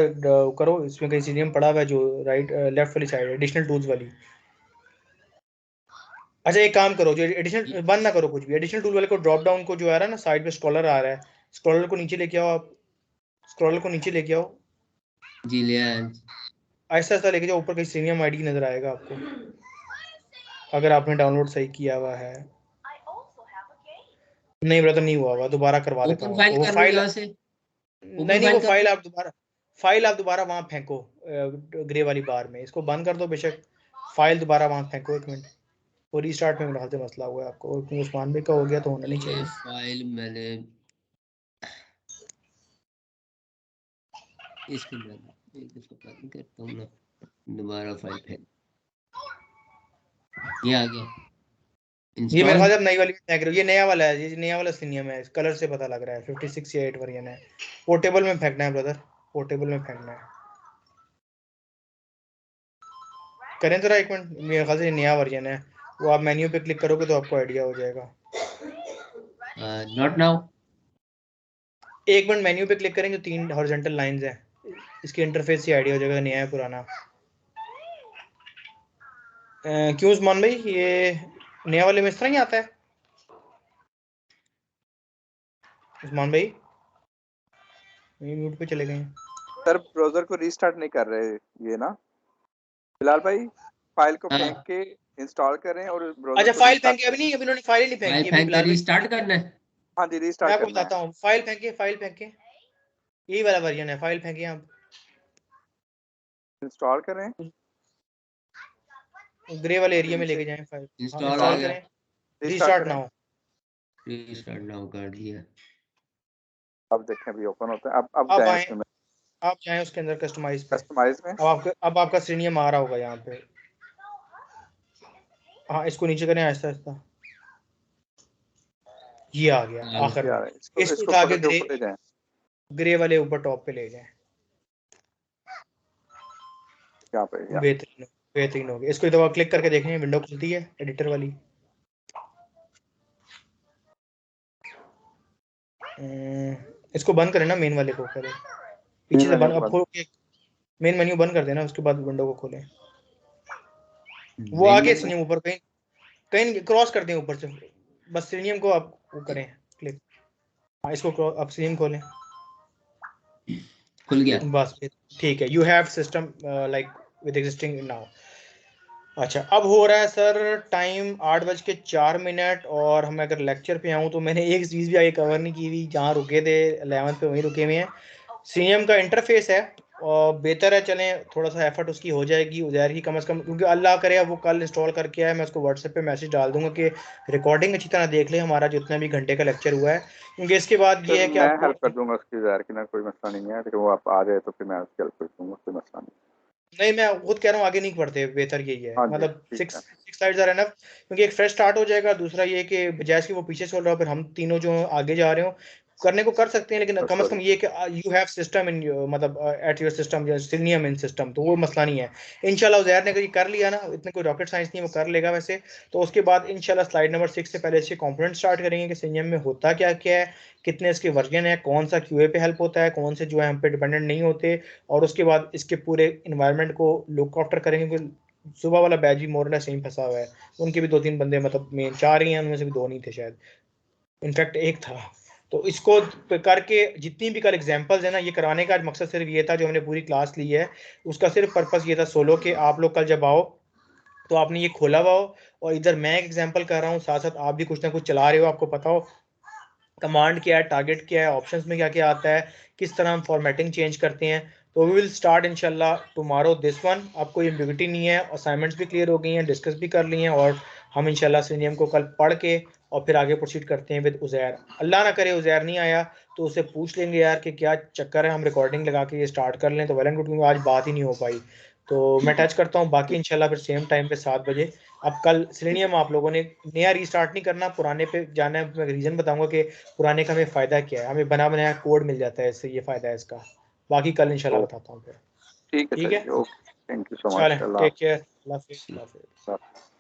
करो, इसमें कहीं Selenium पड़ा हुआ है जो राइट लेफ्ट वाली साइड है, एडिशनल टूल्स वाली। अच्छा एक काम करो, जो एडिशनल बंद ना करो कुछ भी, एडिशनल टूल वाले को ड्रॉप डाउन को जो आ रहा है ना साइड पे स्क्रॉलर आ रहा है, स्क्रॉलर को नीचे लेके आओ आप, स्क्रॉलर को नीचे लेके आओ, जी लिया। ऐसा ऐसा लेके जाओ ऊपर, कहीं सीनियम आईडी नजर आएगा आपको अगर आपने डाउनलोड सही किया हुआ है। नहीं ब्रदर नहीं हुआ हुआ, दोबारा करवा देता ओपन हूँ फाइल आपको वो कर लूँ फाइल। यहाँ से, नहीं ओपन नहीं, वो फाइल कर फाइल लूँ। आप दोबारा वहां फेंको ग्रे वाली बार में, इसको बंद कर दो बेशक, फाइल दोबारा वहां फेंको, एक मिनट, वो रीस्टार्ट में मेरे ख्याल से मसला हुआ है आपको, और उस्मान भाई का हो गया तो होना नहीं ये चाहिए। फाइल मैंने इसके अंदर एक दफा बंद करता हूँ ना, दोबारा फाइल फेंक, ये आ गया ये मेरे इंस्टॉल। ख्याल से अब नई वाली फेंक रहे हो, ये नया वाला है, ये नया वाला सीनियम है, कलर से पता लग रहा है 56 या 8 वर्जन है। पोर्टेबल में फेंकना है ब्रदर, पोर्टेबल में फेंकना है, करें जरा एक मिनट, मेरे ख्याल से ये नया वर्जन है, वो आप मेन्यू पे क्लिक करोगे तो आपको आइडिया हो जाएगा। Not now. एक मिनट मेन्यू पे क्लिक करें, जो 3 हॉरिजॉन्टल लाइंस हैं, इसके इंटरफेस से आइडिया हो जाएगा नया है पुराना। क्यों उस्मान भाई, ये नया वाले में इस तरह ही आता है उस्मान भाई? म्यूट पे चले गए हैं। सर ब्राउजर को रीस्टार्ट नहीं कर रहे ये ना बिलाल भाई, फाइल को फेंक के इंस्टॉल करें और ब्राउजर अच्छा को फाइल रीस्टार्ट फेंके, अभी नहीं, अभी उन्होंने फाइल ही नहीं फाइल फेंकी अभी फेंक के बिलाल भाई। रीस्टार्ट करना है। हाँ जी मैं रीस्टार्ट आपको करना है। बताता हूँ, फाइल फेंके, फाइल फेंके, यही वाला वर्जन है, फाइल फेंके आप, इंस्टॉल करें। ग्रे वाले एरिया में लेके जाएं फाइल। हाँ इंस्टॉल आ इंस्टॉल गया, करें, रीस्टार्ट रीस्टार्ट करें। नाउ। रीस्टार्ट नाउ कर दिया। अब देखें अभी ओपन होता है। अब अब जाएं आए, उसमें आप जाएं उसके अंदर कस्टमाइज पे, कस्टमाइज में। अब आपका सीनियम आ रहा होगा यहाँ पे। हाँ इसको नीचे करें आहिस्ता आहिस्ता, ये आ गया आ गया। आखिर में। यार इसको इसको इसको उठा खोल के के ऊपर ले जाएं। ग्रे वाले ऊपर टॉप पे ले जाएं, यहाँ पे या बेहतरीन बेहतरीन हो गया। इसको एक दफा क्लिक करके देखें, विंडो खुलती है एडिटर वाली। इसको बंद करें ना, मेन वाले को करें, पीछे से मेन्यू बंद, के अब बाद खोल के मेन मेन्यू बंद कर देना, उसके बाद विंडो को खोलें। वो मेन आगे मेन्यू सीनियम ऊपर कहीं कहीं क्रॉस कर दें ऊपर से, बस सीनियम को आप वो करें क्लिक। हाँ इसको अब सीनियम खोलें, खुल गया। बस ठीक है। You have system like with existing now. अच्छा अब हो रहा है सर टाइम 8:04, और हम अगर लेक्चर पे आऊँ तो मैंने एक चीज़ भी आगे कवर नहीं की हुई, जहाँ रुके थे 11th पे वहीं रुके हुए हैं। सीएम का इंटरफेस है, और बेहतर है चलें थोड़ा सा एफर्ट उसकी हो जाएगी उजैर की कम से कम, क्योंकि अल्लाह करे वो कल इंस्टॉल करके आए, मैं उसको व्हाट्सएप पे मैसेज डाल दूंगा कि रिकॉर्डिंग अच्छी तरह देख ले हमारा जितना भी घंटे का लेक्चर हुआ है, क्योंकि इसके बाद ये सर है कि मैं आपको, हेल्प कर दूंगा उसकी ज़ाहिर की ना, कोई मसला नहीं है, लेकिन वो आप आ जाए तो फिर मैं उसकी हेल्प कर दूंगा, कोई मसला नहीं। नहीं मैं खुद कह रहा हूँ आगे नहीं पढ़ते, बेहतर यही है, हाँ जी मतलब ठीक सिक्स है। सिक्स साइड्स आर एनफ, क्योंकि एक फ्रेश स्टार्ट हो जाएगा, दूसरा ये कि बजाय कि वो पीछे चल रहा हो, फिर हम तीनों जो आगे जा रहे हो करने को कर सकते हैं, लेकिन कम से सॉरी कम ये कि यू हैव सिस्टम इन, मतलब at your system, selenium in system, तो वो मसला नहीं है। इंशाल्लाह उजैर ने अगर ये कर लिया ना, इतने कोई रॉकेट साइंस नहीं, वो कर लेगा वैसे, तो उसके बाद इंशाल्लाह स्लाइड नंबर 6 से पहले इसके कंपोनेंट स्टार्ट करेंगे कि सिनियम में होता क्या क्या है, कितने इसके वर्जन है, कौन सा क्यूए पे हेल्प होता है, कौन से जो है हम पे डिपेंडेंट नहीं होते, और उसके बाद इसके पूरे इन्वायरमेंट को लुक आफ्टर करेंगे, क्योंकि सुबह वाला बैच भी मोर सेम फंसा हुआ है, उनके भी 2-3 बंदे, मतलब मेन 4 ही हैं, उनमें से भी 2 नहीं थे शायद, इनफैक्ट एक था। तो इसको करके जितनी भी कल एग्जांपल्स है ना, ये कराने का मकसद सिर्फ ये था, जो हमने पूरी क्लास ली है उसका सिर्फ पर्पस ये था सोलो के, आप लोग कल जब आओ तो आपने ये खोला हुआ हो, और इधर मैं एक एग्जांपल कर रहा हूँ, साथ साथ आप भी कुछ ना कुछ चला रहे हो, आपको पता हो कमांड क्या है, टारगेट क्या है, ऑप्शंस में क्या क्या आता है, किस तरह हम फॉर्मेटिंग चेंज करते हैं। तो वी विल स्टार्ट इंशाल्लाह टुमारो दिस वन। आपको एम्बिग्यूटी नहीं है, असाइनमेंट्स भी क्लियर हो गई हैं, डिस्कस भी कर ली हैं, और हम इंशाल्लाह सीनियम को कल पढ़ के और फिर आगे प्रोसीड करते हैं विद उजैर। अल्लाह ना करे उजैर नहीं आया तो उससे पूछ लेंगे यार कि क्या चक्कर है, हम रिकॉर्डिंग लगा के ये स्टार्ट कर लें, तो वेल एंड गुड, क्योंकि आज बात ही नहीं हो पाई। तो मैं टच करता हूँ, बाकी इंशाल्लाह फिर सेम टाइम पे 7 बजे। अब कल सिलेनियम आप लोगों ने नया रीस्टार्ट नहीं करना, पुराने पे जाना है। मैं रीज़न बताऊंगा कि पुराने का हमें फ़ायदा क्या है, हमें बना बनाया कोड मिल जाता है, इससे ये फ़ायदा है इसका। बाकी कल इंशाल्लाह तो बताता हूँ फिर। ठीक है ठीक सर है, जी, okay, thank you so much, चलें, अल्लाह टेक केयर, अल्लाह हाफिज़। हाफ़िज़।